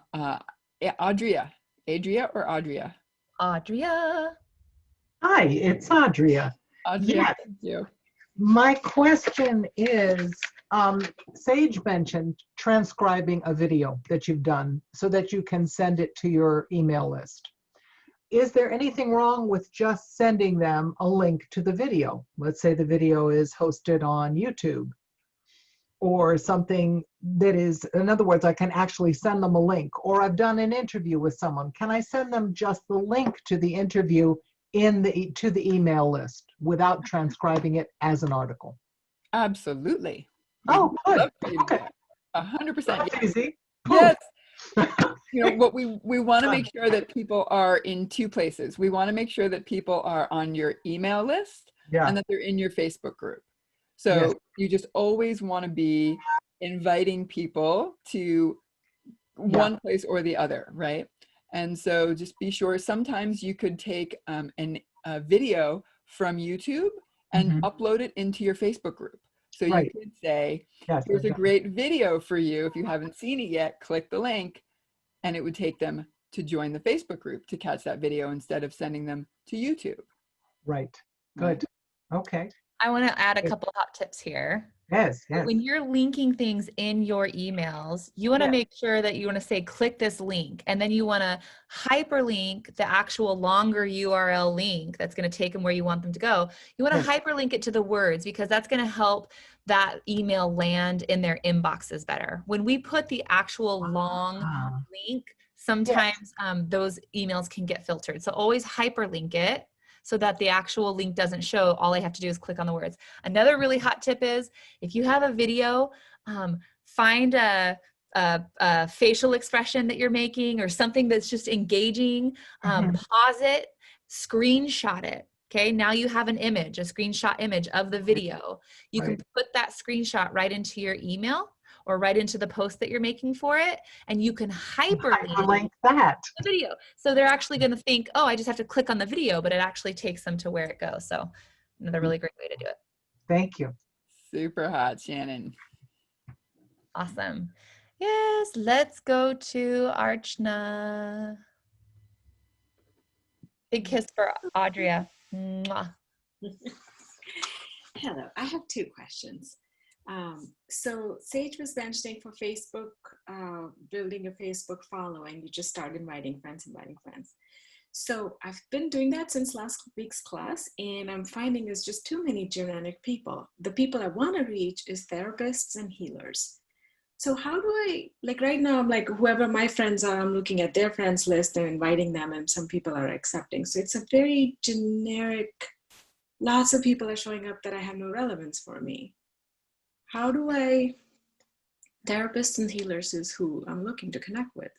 Adria? Adria or Audria? Audria. Hi, it's Adria. Adria, Yes. thank you. My question is, Sage mentioned transcribing a video that you've done so that you can send it to your email list. Is there anything wrong with just sending them a link to the video? Let's say the video is hosted on YouTube or something that is, in other words, I can actually send them a link, or I've done an interview with someone. Can I send them just the link to the interview to the email list without transcribing it as an article? Absolutely. Oh, good. Love for you to do Okay. that. 100%. That's Yes. easy. Yes. What we want to make sure that people are in two places. We want to make sure that people are on your email list Yeah. and that they're in your Facebook group. So Yes. you just always want to be inviting people to one place or the other, right? And so just be sure. Sometimes you could take a video from YouTube and upload it into your Facebook group. So you Right. could say, Yes, here's a I've done great video for you. If you haven't seen it yet, click the link, and it would take them to join the Facebook group to catch that video instead of sending them to YouTube. Right. Right? Good. Okay. I want to add a Good. couple hot tips here. Yes. Yes. When you're linking things in your emails, you want to Yeah. make sure that you want to say, click this link, and then you want to hyperlink the actual longer URL link that's going to take them where you want them to go. You want to Yes. hyperlink it to the words because that's going to help that email land in their inboxes better. When we put the actual long Ah. link, sometimes those emails can get filtered. So always hyperlink it so that the actual link doesn't show. All I have to do is click on the words. Another really hot tip is if you have a video, find a facial expression that you're making or something that's just engaging, pause it, screenshot it. Okay, now you have an image, a screenshot image of the video. You can put that screenshot right into your email or right into the post that you're making for it, and you can hyperlink that the video. So they're actually going to think, oh, I just have to click on the video, but it actually takes them to where it goes. So another really great way to do it. Thank you. Super hot, Shannon. Awesome. Yes, let's go to Archana. Big kiss for Audria. Mwah. Hello, I have two questions. So Sage was mentioning for Facebook, building a Facebook following, you just start inviting friends. So I've been doing that since last week's class, and I'm finding there's just too many generic people. The people I want to reach is therapists and healers. So how do I, like right now, I'm like, whoever my friends are, I'm looking at their friends list and inviting them, and some people are accepting. So it's a very generic, lots of people are showing up that I have no relevance for me. How do I, therapists and healers is who I'm looking to connect with.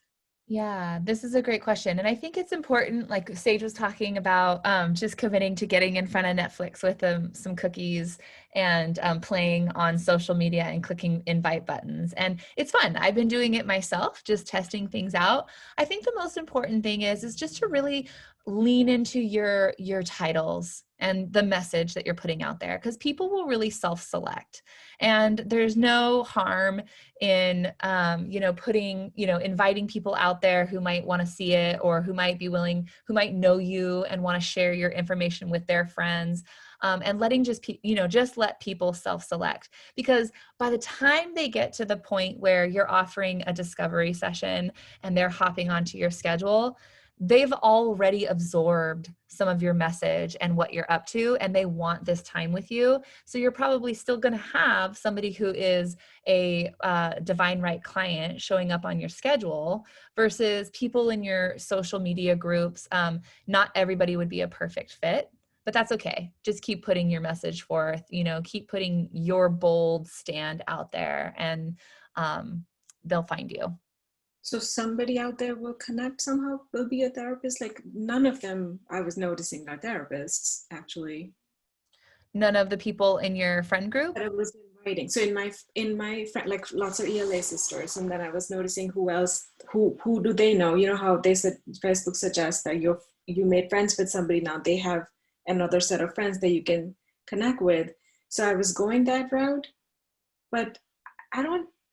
Yeah, this is a great question. And I think it's important, like Sage was talking about, just committing to getting in front of Netflix with some cookies and playing on social media and clicking invite buttons. And it's fun. I've been doing it myself, just testing things out. I think the most important thing is just to really lean into your titles and the message that you're putting out there, because people will really self-select. And there's no harm in, inviting people out there who might want to see it or who might be willing, who might know you and want to share your information with their friends, and letting just let people self-select. Because by the time they get to the point where you're offering a discovery session and they're hopping onto your schedule, they've already absorbed some of your message and what you're up to, and they want this time with you. So you're probably still going to have somebody who is a divine right client showing up on your schedule versus people in your social media groups. Not everybody would be a perfect fit, but that's okay. Just keep putting your message forth, keep putting your bold stand out there, and they'll find you. So somebody out there will connect somehow, will be a therapist. Like none of them I was noticing are therapists, actually. None of the people in your friend group? But I was inviting. So in my friend, like lots of ELA sisters, and then I was noticing who else, who do they know? You know how they said Facebook suggests that you made friends with somebody, now they have another set of friends that you can connect with. So I was going that route, but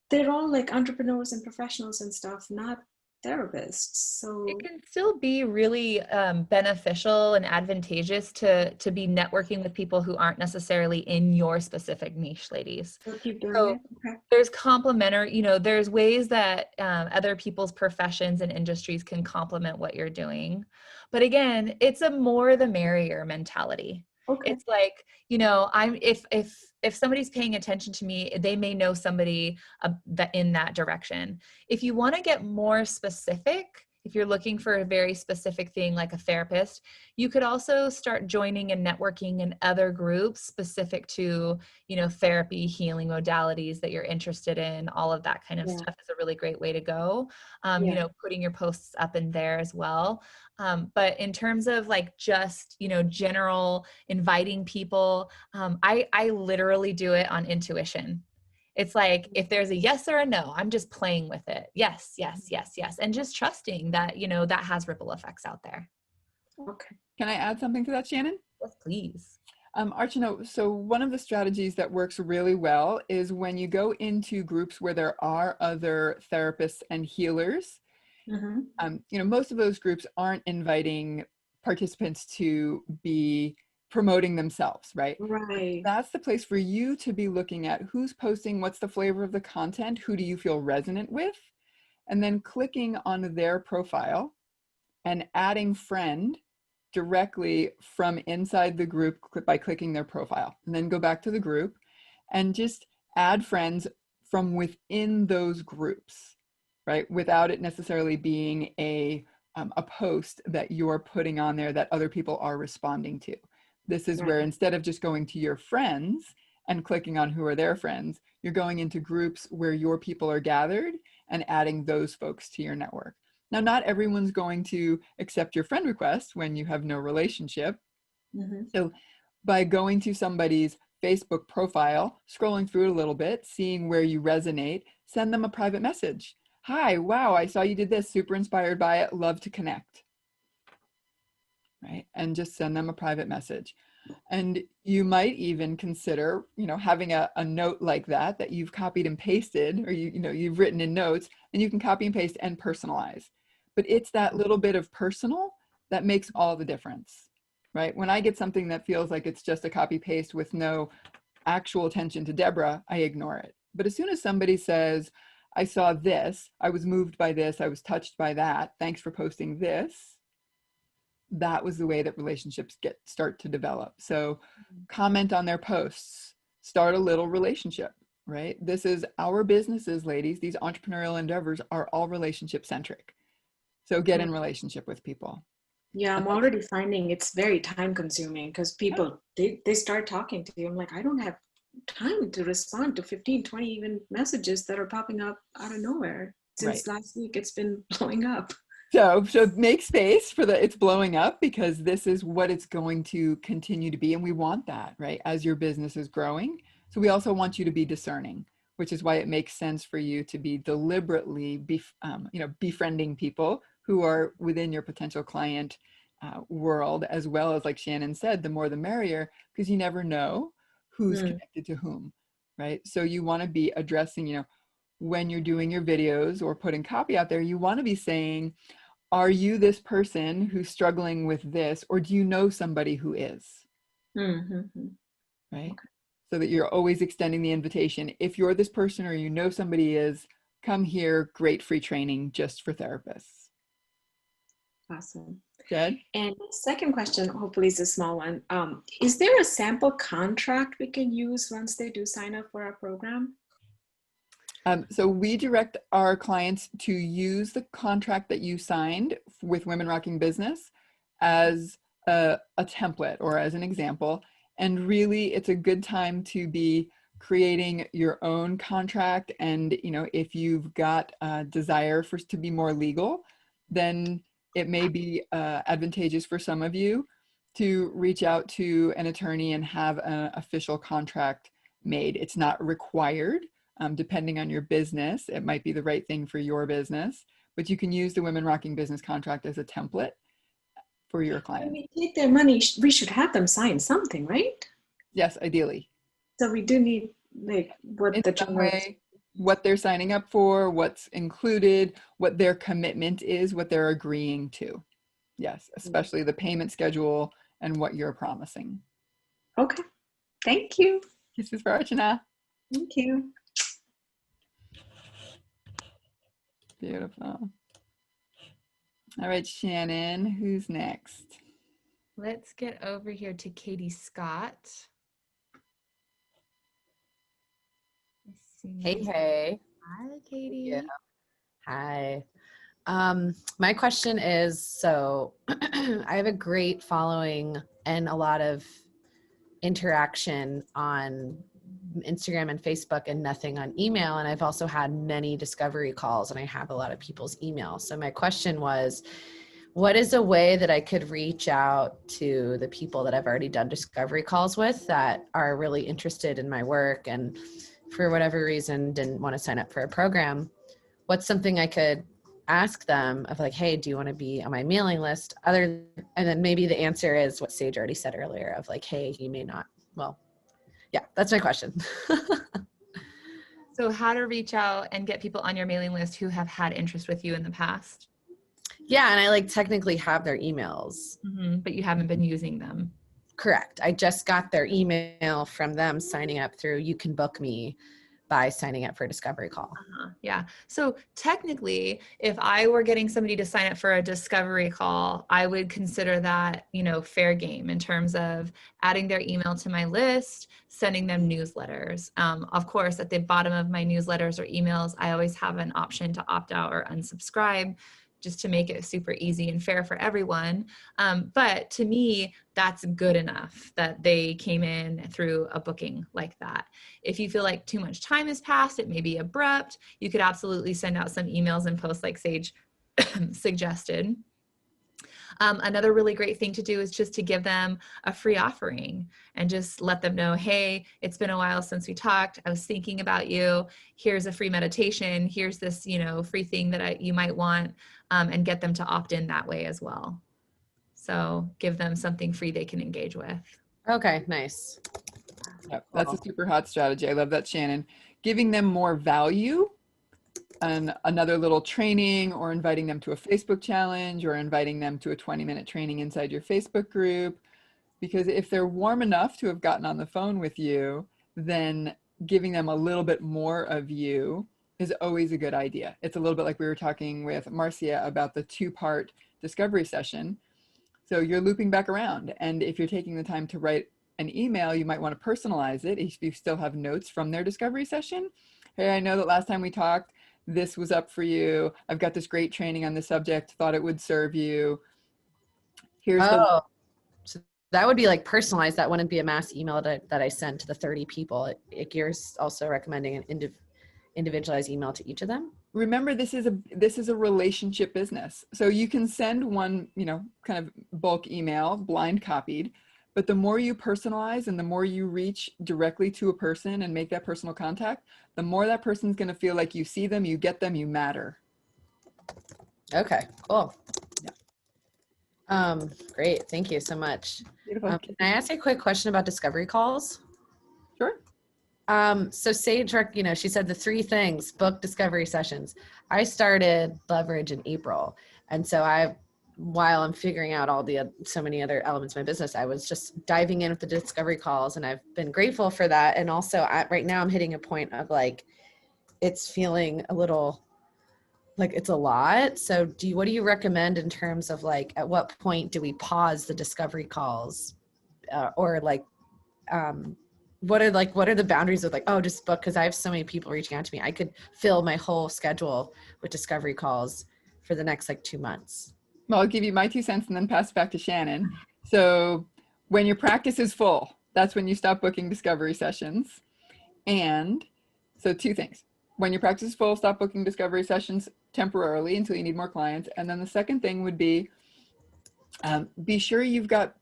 they're all like entrepreneurs and professionals and stuff, not therapists. So it can still be really beneficial and advantageous to be networking with people who aren't necessarily in your specific niche, ladies. we'll keep doing So it. Okay. there's complementary, there's ways that other people's professions and industries can complement what you're doing. But again, it's a more the merrier mentality. Okay. It's like, if somebody's paying attention to me, they may know somebody that in that direction. If you want to get more specific, if you're looking for a very specific thing like a therapist, you could also start joining and networking in other groups specific to, therapy, healing modalities that you're interested in. All of that kind of stuff is a really great way to go. Putting your posts up in there as well. But in terms of like just, general inviting people, I literally do it on intuition. It's like, if there's a yes or a no, I'm just playing with it. Yes, yes, yes, yes. And just trusting that, that has ripple effects out there. Okay. Can I add something to that, Shannon? Yes, please. Archana, so one of the strategies that works really well is when you go into groups where there are other therapists and healers. Mm-hmm. Most of those groups aren't inviting participants to be promoting themselves, right? Right. That's the place for you to be looking at who's posting, what's the flavor of the content, who do you feel resonant with, and then clicking on their profile and adding friend directly from inside the group by clicking their profile, and then go back to the group and just add friends from within those groups, right? Without it necessarily being a post that you're putting on there that other people are responding to. This is where instead of just going to your friends and clicking on who are their friends, you're going into groups where your people are gathered and adding those folks to your network. Now, not everyone's going to accept your friend request when you have no relationship. Mm-hmm. So by going to somebody's Facebook profile, scrolling through it a little bit, seeing where you resonate, send them a private message. Hi, wow, I saw you did this, super inspired by it, love to connect. Right? And just send them a private message. And you might even consider, having a note like that you've copied and pasted, or you've written in notes, and you can copy and paste and personalize. But it's that little bit of personal that makes all the difference, right? When I get something that feels like it's just a copy paste with no actual attention to Deborah, I ignore it. But as soon as somebody says, I saw this, I was moved by this, I was touched by that, thanks for posting this, that was the way that relationships start to develop. So comment on their posts, start a little relationship, right? This is our businesses, ladies. These entrepreneurial endeavors are all relationship centric. So get in relationship with people. Yeah, I'm already finding it's very time consuming because people, they start talking to you. I'm like, I don't have time to respond to 15, 20 even messages that are popping up out of nowhere. Since last week, it's been blowing up. So make space for it's blowing up, because this is what it's going to continue to be. And we want that, right? As your business is growing. So we also want you to be discerning, which is why it makes sense for you to be deliberately befriending people who are within your potential client world, as well as, like Shannon said, the more the merrier, because you never know who's connected to whom, right? So you want to be addressing, when you're doing your videos or putting copy out there, you want to be saying, are you this person who's struggling with this, or do you know somebody who is? Mm-hmm. Right? Okay. So that you're always extending the invitation. If you're this person or you know somebody is, come here, great free training just for therapists. Awesome. Good. And second question, hopefully it's a small one. Is there a sample contract we can use once they do sign up for our program? So we direct our clients to use the contract that you signed with Women Rocking Business as a template or as an example. And really, it's a good time to be creating your own contract. And, you know, if you've got a desire for to be more legal, then it may be advantageous for some of you to reach out to an attorney and have an official contract made. It's not required. Depending on your business, it might be the right thing for your business, but you can use the Women Rocking Business contract as a template for your When clients. we take their money, we should have them sign something, right? Yes, ideally. So we do need like what In the some general. way, what they're signing up for, what's included, what their commitment is, what they're agreeing to. Yes, especially the payment schedule and what you're promising. Okay. Thank you. Kisses for Archana. Thank you. Beautiful. All right, Shannon, who's next? Let's get over here to Katie Scott. Let's see. Hey. Hi, Katie. Yeah. Hi. My question is, so I have a great following and a lot of interaction on Instagram and Facebook and nothing on email. And I've also had many discovery calls and I have a lot of people's emails. So my question was, what is a way that I could reach out to the people that I've already done discovery calls with that are really interested in my work and for whatever reason didn't want to sign up for a program? What's something I could ask them of like, hey, do you want to be on my mailing list? And then maybe the answer is what Sage already said earlier of like, hey, you may not. Well, yeah, that's my question. So how to reach out and get people on your mailing list who have had interest with you in the past. Yeah, and I like technically have their emails. But you haven't been using them. Correct. I just got their email from them signing up through You Can Book Me by signing up for a discovery call. Yeah. So technically, if I were getting somebody to sign up for a discovery call, I would consider that, you know, fair game in terms of adding their email to my list, sending them newsletters. Of course, at the bottom of my newsletters or emails, I always have an option to opt out or unsubscribe, just to make it super easy and fair for everyone. But to me, that's good enough that they came in through a booking like that. If you feel like too much time has passed, it may be abrupt, you could absolutely send out some emails and posts like Sage suggested. Another really great thing to do is just to give them a free offering and just let them know, hey, it's been a while since we talked. I was thinking about you. Here's a free meditation. Here's this, you know, free thing that you might want, and get them to opt in that way as well. So give them something free they can engage with. Okay, nice. Yep, that's a super hot strategy. I love that, Shannon. Giving them more value and another little training, or inviting them to a Facebook challenge, or inviting them to a 20-minute training inside your Facebook group. Because if they're warm enough to have gotten on the phone with you, then giving them a little bit more of you is always a good idea. It's a little bit like we were talking with Marcia about the 2-part discovery session. So you're looping back around. And if you're taking the time to write an email, you might want to personalize it if you still have notes from their discovery session. Hey, I know that last time we talked, this was up for you. I've got this great training on the subject, thought it would serve you. Here's the. So that would be like personalized. That wouldn't be a mass email that I sent to the 30 people. You're also recommending an individualized email to each of them? Remember, this is a relationship business. So you can send one, you know, kind of bulk email, blind copied, but the more you personalize and the more you reach directly to a person and make that personal contact, the more that person's going to feel like you see them, you get them, you matter. Okay, cool. Yeah. Great. Thank you so much. Beautiful. Can I ask a quick question about discovery calls? Sure. So Sage, you know, she said the 3 things: book discovery sessions. I started Leverage in April. And so while I'm figuring out so many other elements of my business, I was just diving in with the discovery calls, and I've been grateful for that. And also right now I'm hitting a point of like, it's feeling a little like it's a lot. So what do you recommend in terms of like, at what point do we pause the discovery calls? Or like, what are the boundaries of like, oh, just book, because I have so many people reaching out to me. I could fill my whole schedule with discovery calls for the next like 2 months. Well, I'll give you my 2 cents and then pass it back to Shannon. So when your practice is full, that's when you stop booking discovery sessions. And so 2 things. When your practice is full, stop booking discovery sessions temporarily until you need more clients. And then the second thing would be sure you've got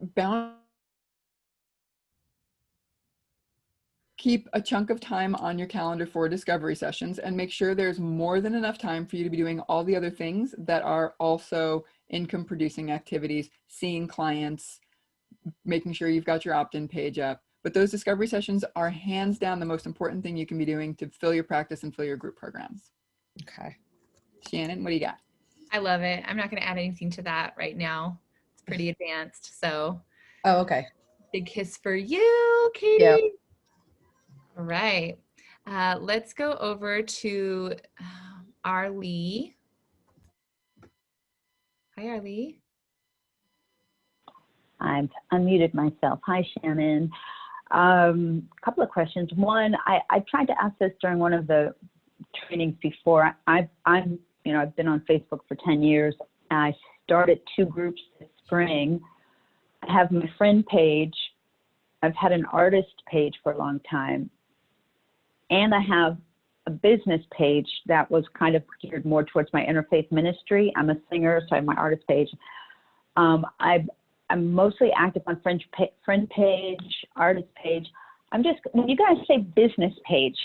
keep a chunk of time on your calendar for discovery sessions, and make sure there's more than enough time for you to be doing all the other things that are also income producing activities, seeing clients, making sure you've got your opt-in page up. But those discovery sessions are hands down the most important thing you can be doing to fill your practice and fill your group programs. Okay. Shannon, what do you got? I love it. I'm not going to add anything to that right now. It's pretty advanced. So, Oh, okay. big kiss for you, Katie. Yep. All right. Let's go over to Arlie. Hi, Arlie. I've unmuted myself. Hi, Shannon. Couple of questions. One, I tried to ask this during one of the trainings before. I've been on Facebook for 10 years. I started 2 groups this spring. I have my friend page. I've had an artist page for a long time. And I have a business page that was kind of geared more towards my interfaith ministry. I'm a singer, so I have my artist page. I'm mostly active on friend page, artist page. When you guys say business page,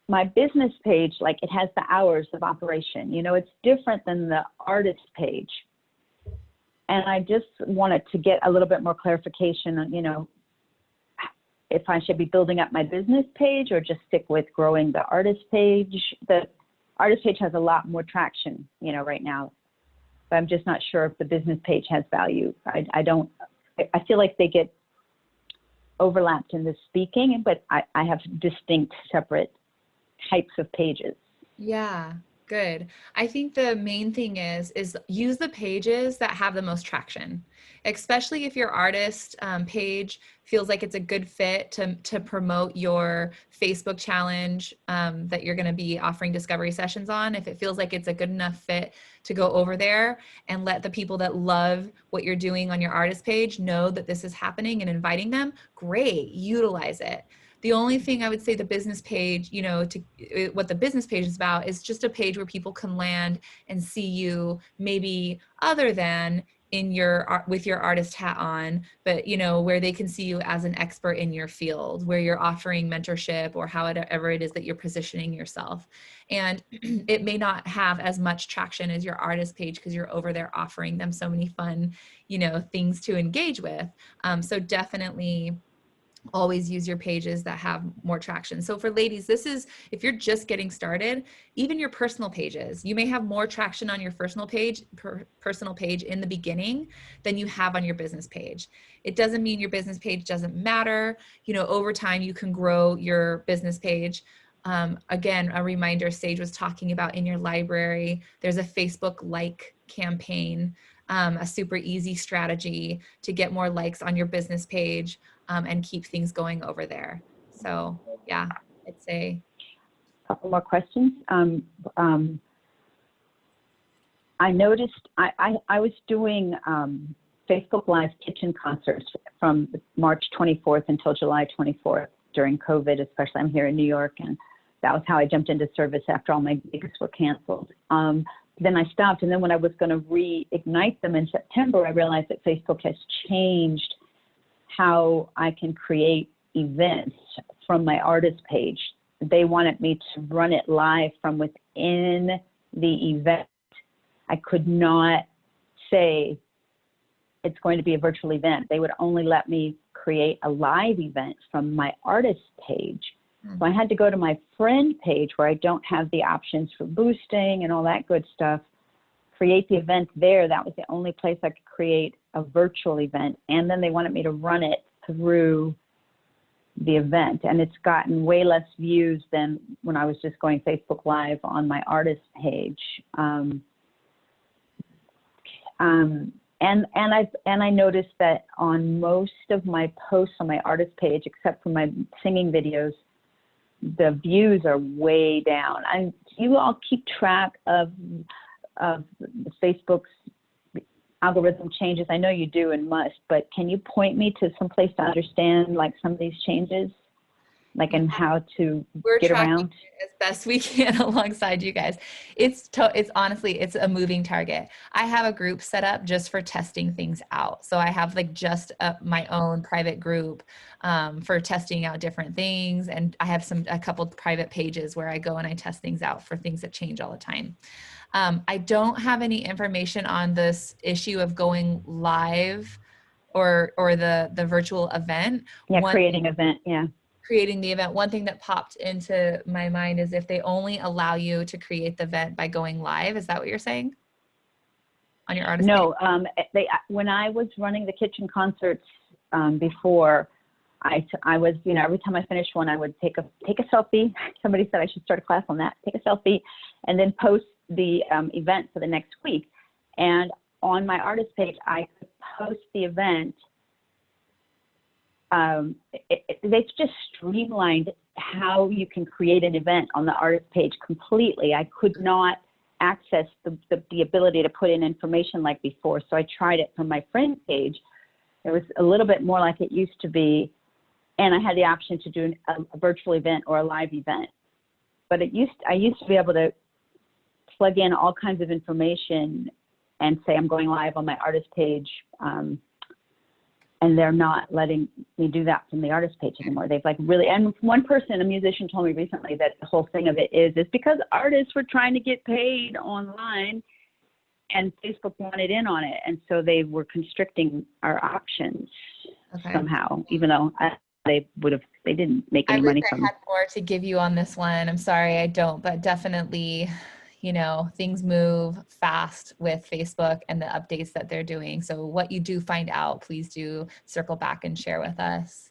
my business page, like it has the hours of operation. It's different than the artist page. And I just wanted to get a little bit more clarification on, if I should be building up my business page or just stick with growing the artist page. The artist page has a lot more traction, right now. But I'm just not sure if the business page has value. I feel like they get overlapped in the speaking, but I have distinct separate types of pages. Yeah, good. I think the main thing is use the pages that have the most traction, especially if your artist page feels like it's a good fit to promote your Facebook challenge that you're going to be offering discovery sessions on. If it feels like it's a good enough fit to go over there and let the people that love what you're doing on your artist page know that this is happening and inviting them, great, utilize it. The only thing I would say the business page, what the business page is about is just a page where people can land and see you maybe other than with your artist hat on, but where they can see you as an expert in your field, where you're offering mentorship or however it is that you're positioning yourself. And it may not have as much traction as your artist page because you're over there offering them so many fun, things to engage with. So definitely always use your pages that have more traction. So for ladies, if you're just getting started, even your personal pages, you may have more traction on your personal page in the beginning than you have on your business page. It doesn't mean your business page doesn't matter. Over time you can grow your business page. Again, a reminder, Sage was talking about in your library, there's a Facebook like campaign, a super easy strategy to get more likes on your business page and keep things going over there. So yeah, I'd say. A couple more questions. I noticed I was doing Facebook Live kitchen concerts from March 24th until July 24th during COVID, especially. I'm here in New York, and that was how I jumped into service after all my gigs were canceled. Then I stopped, and then when I was going to reignite them in September, I realized that Facebook has changed how I can create events from my artist page. They wanted me to run it live from within the event. I could not say it's going to be a virtual event. They would only let me create a live event from my artist page. So I had to go to my friend page where I don't have the options for boosting and all that good stuff, create the event there. That was the only place I could create a virtual event. And then they wanted me to run it through the event, and it's gotten way less views than when I was just going Facebook Live on my artist page. And I noticed that on most of my posts on my artist page, except for my singing videos, the views are way down. And you all keep track of Facebook's algorithm changes? I know you do and must, but can you point me to some place to understand like some of these changes, like and how to get around? As best we can alongside you guys. It's honestly, it's a moving target. I have a group set up just for testing things out. So I have like just my own private group for testing out different things. And I have a couple private pages where I go and I test things out for things that change all the time. I don't have any information on this issue of going live or the virtual event. Yeah, creating event, yeah. Creating the event. One thing that popped into my mind is if they only allow you to create the event by going live. Is that what you're saying? On your artist No, when I was running the kitchen concerts before, I was, you know, every time I finished one, I would take a selfie. Somebody said I should start a class on that. Take a selfie and then post the event for the next week. And on my artist page, I could post the event. They've just streamlined how you can create an event on the artist page completely. I could not access the ability to put in information like before. So I tried it from my friend page. It was a little bit more like it used to be. And I had the option to do a virtual event or a live event. But I used to be able to plug in all kinds of information and say I'm going live on my artist page. And they're not letting me do that from the artist page anymore. They've like really, and one person, a musician, told me recently that the whole thing of it is because artists were trying to get paid online and Facebook wanted in on it. And so they were constricting our options somehow, even though they didn't make any money from it. I had more to give you on this one. I'm sorry I don't, but definitely, you know, things move fast with Facebook and the updates that they're doing. So what you do find out, please do circle back and share with us.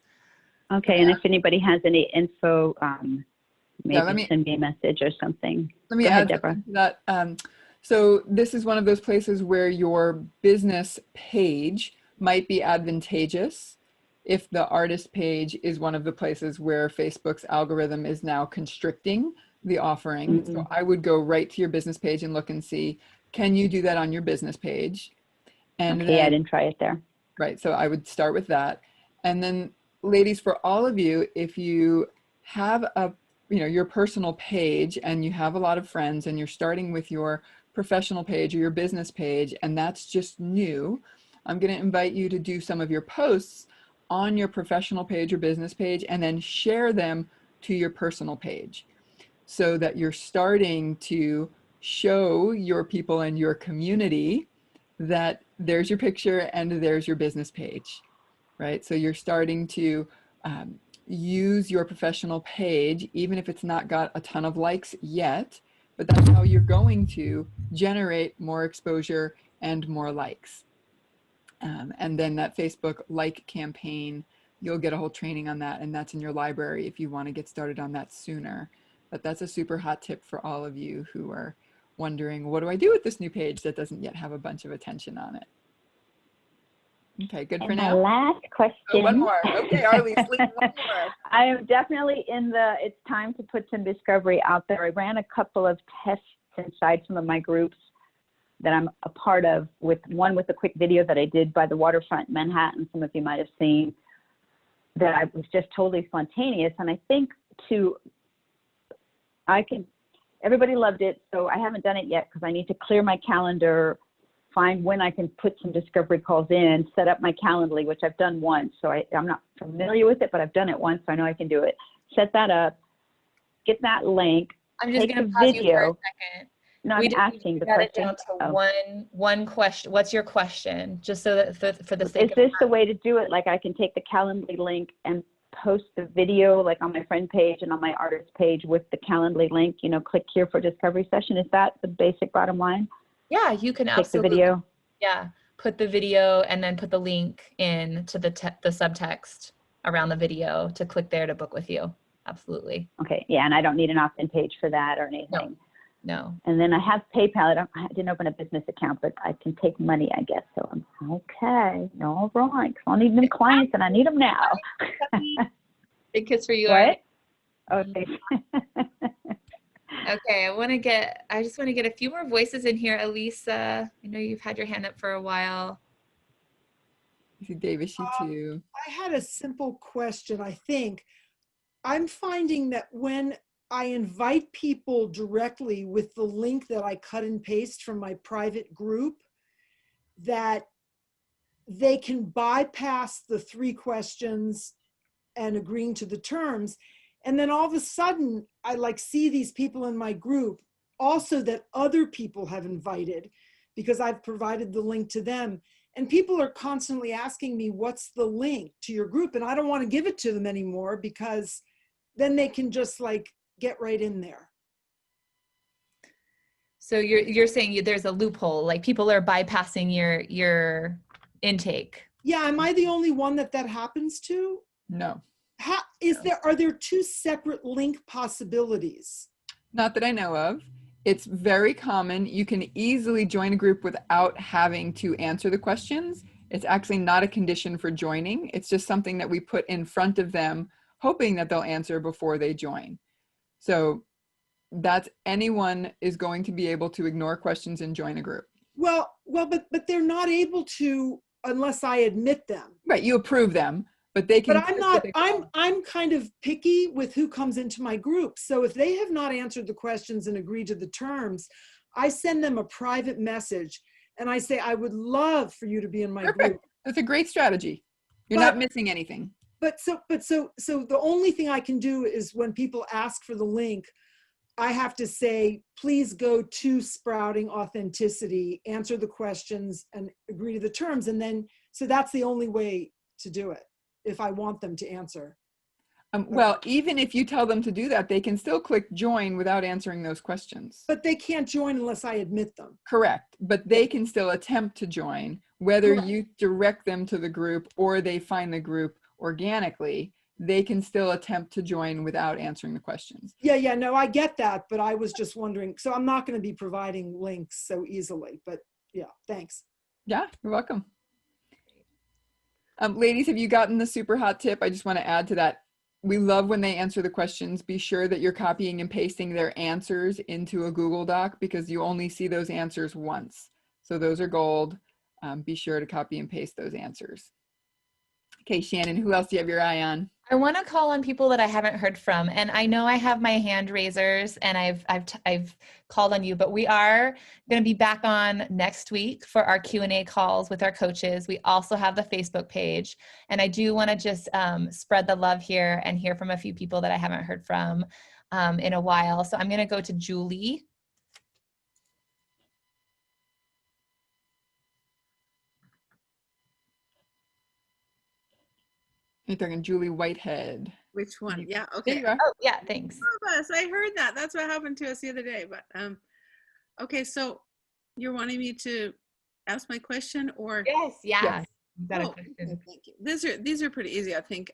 Okay, and if anybody has any info, maybe send me a message or something. Let me add to that. So this is one of those places where your business page might be advantageous if the artist page is one of the places where Facebook's algorithm is now constricting the offering. Mm-hmm. So I would go right to your business page and look and see, can you do that on your business page? And okay, I didn't try it there. Right, so I would start with that. And then ladies, for all of you, if you have your personal page and you have a lot of friends and you're starting with your professional page or your business page, and that's just new, I'm gonna invite you to do some of your posts on your professional page or business page and then share them to your personal page, so that you're starting to show your people and your community that there's your picture and there's your business page, right? So you're starting to use your professional page, even if it's not got a ton of likes yet, but that's how you're going to generate more exposure and more likes. And then that Facebook like campaign, you'll get a whole training on that, and that's in your library if you want to get started on that sooner. But that's a super hot tip for all of you who are wondering, what do I do with this new page that doesn't yet have a bunch of attention on it? Okay, good for now. My last question. Oh, one more. Okay, Arlie, sleep one more. I am definitely it's time to put some discovery out there. I ran a couple of tests inside some of my groups that I'm a part of, with a quick video that I did by the waterfront in Manhattan, some of you might have seen, that I was just totally spontaneous. And I think everybody loved it, so I haven't done it yet because I need to clear my calendar, find when I can put some discovery calls in, set up my Calendly, which I've done once. So I'm not familiar with it, but I've done it once, so I know I can do it. Set that up, get that link. I'm just going to pause you for a second. No, I'm asking the question. Down to one question. What's your question? Just so that for the sake of this the way to do it? Like I can take the Calendly link and post the video like on my friend page and on my artist page with the Calendly link, click here for discovery session. Is that the basic bottom line? Yeah, you can take absolutely. The video. Yeah, put the video and then put the link in to the subtext. around the video to click there to book with you. Absolutely. Okay, yeah, and I don't need an opt-in page for that or anything. No. And then I have PayPal. I didn't open a business account, but I can take money, I guess. So I'm okay. All right. I need new clients, and I need them now. Big kiss for you. What? Arlie. Okay. Okay, I just want to get a few more voices in here. Elisa, I know you've had your hand up for a while. I see Davis, you too. I had a simple question, I think. I'm finding that when I invite people directly with the link that I cut and paste from my private group, that they can bypass the 3 questions and agreeing to the terms. And then all of a sudden, I like see these people in my group also that other people have invited because I've provided the link to them. And people are constantly asking me, what's the link to your group? And I don't want to give it to them anymore because then they can just like get right in there. So you're saying there's a loophole, like people are bypassing your intake. Yeah, am I the only one that happens to? No. Are there 2 separate link possibilities? Not that I know of. It's very common. You can easily join a group without having to answer the questions. It's actually not a condition for joining. It's just something that we put in front of them, hoping that they'll answer before they join. So that's anyone is going to be able to ignore questions and join a group. Well, but they're not able to unless I admit them. Right, you approve them, but they can. But I'm not. I'm kind of picky with who comes into my group. So if they have not answered the questions and agreed to the terms, I send them a private message and I say, I would love for you to be in my group. That's a great strategy. You're not missing anything. But so the only thing I can do is when people ask for the link, I have to say, please go to Sprouting Authenticity, answer the questions and agree to the terms. And then, so that's the only way to do it if I want them to answer. Well, even if you tell them to do that, they can still click join without answering those questions. But they can't join unless I admit them. Correct. But they can still attempt to join, whether Correct. you direct them to the group or they find the group organically, they can still attempt to join without answering the questions. Yeah, no, I get that, but I was just wondering, so I'm not going to be providing links so easily, but yeah, thanks. Yeah, you're welcome. Ladies, have you gotten the super hot tip? I just want to add to that. We love when they answer the questions. Be sure that you're copying and pasting their answers into a Google Doc because you only see those answers once. So those are gold. Be sure to copy and paste those answers. Okay, Shannon, who else do you have your eye on? I want to call on people that I haven't heard from, and I know I have my hand raisers, and I've called on you, but we are going to be back on next week for our Q&A calls with our coaches. We also have the Facebook page, and I do want to just spread the love here and hear from a few people that I haven't heard from in a while. So I'm going to go to Julie. You're talking Julie Whitehead. Which one? Yeah, There okay. you are. Oh, yeah, thanks. I heard that. That's what happened to us the other day. But okay, so you're wanting me to ask my question, or? Yes, yeah. Yes. You've got a Oh, question. okay, thank you. These are pretty easy, I think.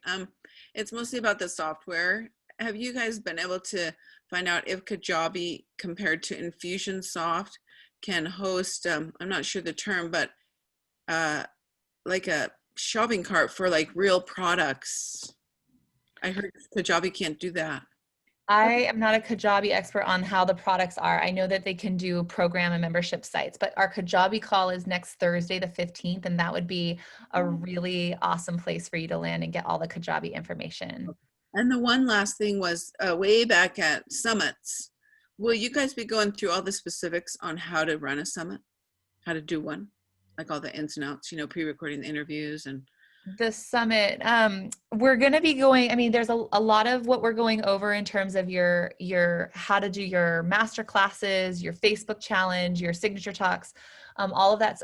It's mostly about the software. Have you guys been able to find out if Kajabi compared to Infusionsoft can host, I'm not sure the term, but like a shopping cart for like real products? I heard Kajabi can't do that. I am not a Kajabi expert on how the products are. I know that they can do program and membership sites, but our Kajabi call is next Thursday, the 15th, and that would be a really awesome place for you to land and get all the Kajabi information. And the one last thing was way back at summits. Will you guys be going through all the specifics on how to run a summit, how to do one, like all the ins and outs, pre-recording the interviews and the summit, we're going to be going, I mean, there's a lot of what we're going over in terms of your how to do your master classes, your Facebook challenge, your signature talks, all of that's,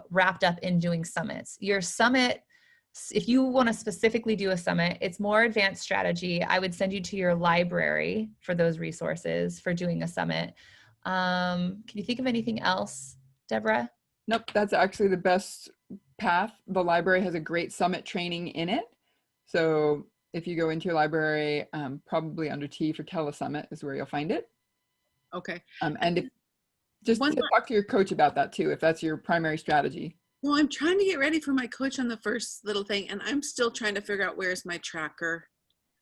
wrapped up in doing summits. Your summit, if you want to specifically do a summit, it's more advanced strategy. I would send you to your library for those resources for doing a summit. Can you think of anything else, Deborah? Nope, that's actually the best path. The library has a great summit training in it. So if you go into your library, probably under T for Telesummit is where you'll find it. Okay. And if just One talk to your coach about that too, if that's your primary strategy. Well, I'm trying to get ready for my coach on the first little thing, and I'm still trying to figure out where's my tracker.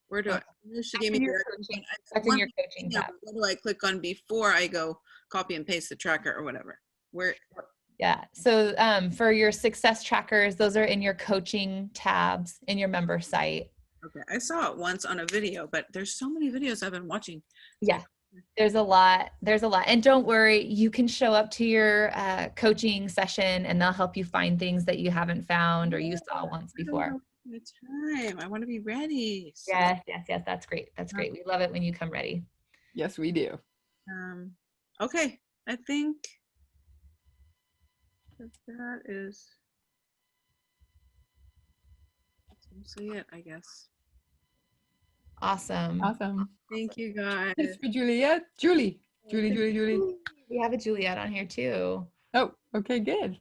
Where do she gave me That's in your coaching tab. what do I click on before I go copy and paste the tracker or whatever? Where? Yeah. So for your success trackers, those are in your coaching tabs in your member site. Okay. I saw it once on a video, but there's so many videos I've been watching. Yeah. There's a lot. And don't worry, you can show up to your coaching session and they'll help you find things that you haven't found or you saw once before. The time. I want to be ready. So, Yes. That's great. That's great. We love it when you come ready. Yes, we do. Okay. I think that is mostly it, I guess. Awesome. Thank you, guys. Thanks for Juliet. Julie. We have a Juliet on here too. Oh, okay, good.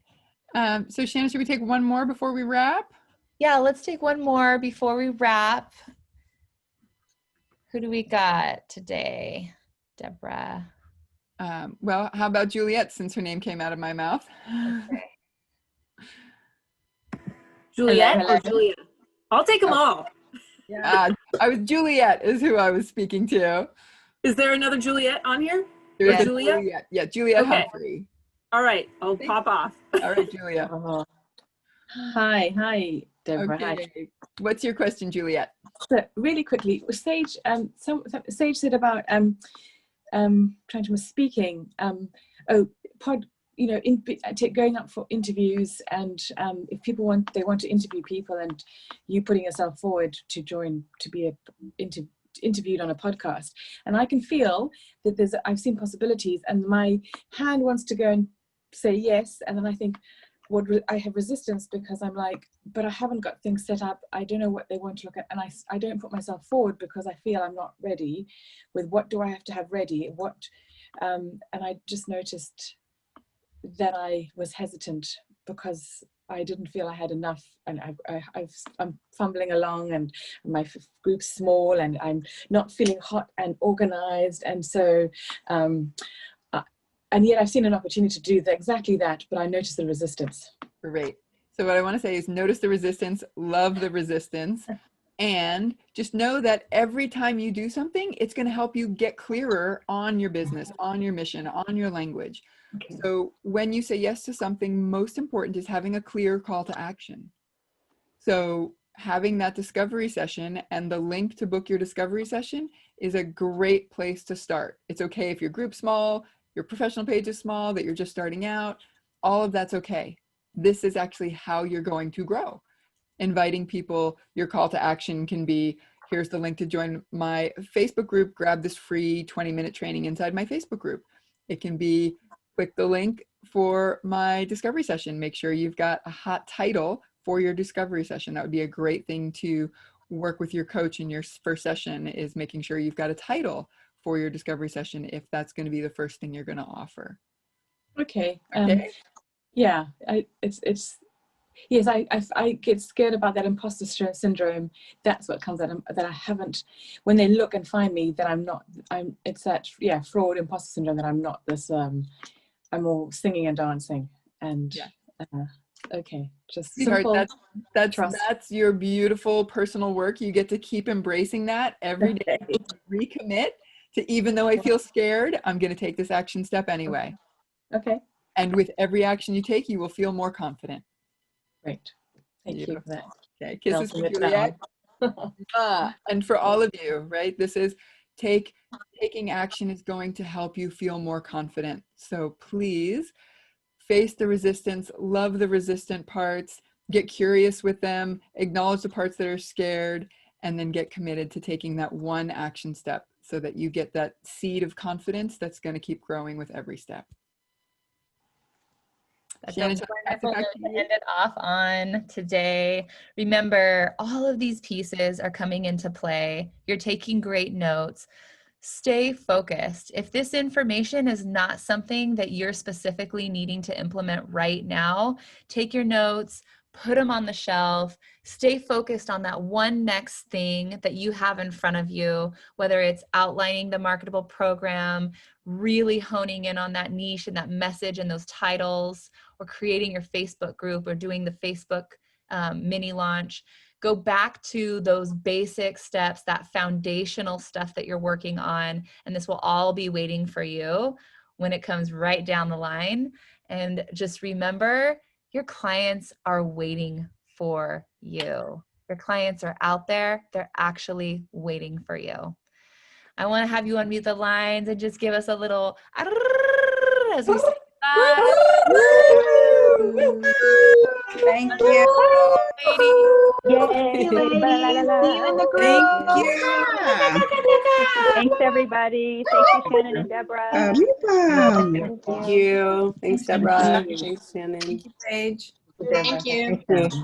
So Shannon, should we take one more before we wrap? Yeah, let's take one more before we wrap. Who do we got today? Deborah. Well, how about Juliet, since her name came out of my mouth? Okay. Juliet or Julia? I'll take them all. Juliet is who I was speaking to. Is there another Juliet on here? There's Julia? Yeah, Juliet Okay. Humphrey. All right, I'll pop off. All right, Julia. Hi, Deborah. Okay. Hi. What's your question, Juliet? So really quickly, Sage. Sage said about trying to speaking. Going up for interviews, and if people want to interview people, and you putting yourself forward to join to be interviewed on a podcast, and I can feel that I've seen possibilities, and my hand wants to go and say yes, and then I think, I have resistance because I'm like, but I haven't got things set up. I don't know what they want to look at, and I don't put myself forward because I feel I'm not ready. With what do I have to have ready? And I just noticed that I was hesitant because I didn't feel I had enough, and I'm fumbling along, and my group's small, and I'm not feeling hot and organized, and so and yet I've seen an opportunity to do exactly that, but I noticed the resistance. Great. So what I want to say is notice the resistance, love the resistance, and just know that every time you do something, it's going to help you get clearer on your business, on your mission, on your language. Okay. So when you say yes to something, most important is having a clear call to action. So having that discovery session and the link to book your discovery session is a great place to start. It's okay if your group's small, your professional page is small, that you're just starting out, all of that's okay. This is actually how you're going to grow. Inviting people, your call to action can be, here's the link to join my Facebook group, grab this free 20-minute training inside my Facebook group. It can be, click the link for my discovery session. Make sure you've got a hot title for your discovery session. That would be a great thing to work with your coach in your first session, is making sure you've got a title for your discovery session if that's going to be the first thing you're going to offer. Okay. Yeah, I get scared about that imposter syndrome. That's what comes out, that I haven't, when they look and find me, that it's that, fraud imposter syndrome, that I'm not this, I'm all singing and dancing, and okay, just simple. That's your beautiful personal work. You get to keep embracing that every day. Recommit to, even though I feel scared, I'm going to take this action step anyway. Okay. And with every action you take, you will feel more confident. Great. Thank you for that. Okay, kisses for Juliet. And for all of you, right? This is taking action is going to help you feel more confident. So please face the resistance, love the resistant parts, get curious with them, acknowledge the parts that are scared, and then get committed to taking that one action step so that you get that seed of confidence that's going to keep growing with every step. That's a wonderful note to end it off on today. Remember, all of these pieces are coming into play. You're taking great notes. Stay focused. If this information is not something that you're specifically needing to implement right now, take your notes, put them on the shelf, stay focused on that one next thing that you have in front of you, whether it's outlining the marketable program, really honing in on that niche and that message and those titles, or creating your Facebook group or doing the Facebook mini launch. Go back to those basic steps, that foundational stuff that you're working on, and this will all be waiting for you when it comes right down the line. And just remember, your clients are waiting for you. Your clients are out there. They're actually waiting for you. I want to have you unmute the lines and just give us a little as we say bye. Thank you. Yay! See you in the Thank group. you. Thanks, everybody. Thank you, Shannon and Deborah. Thank Thank you. you. Thanks, Deborah. you. Thanks, Shannon. Thank you, Paige. Thank you. Thank you.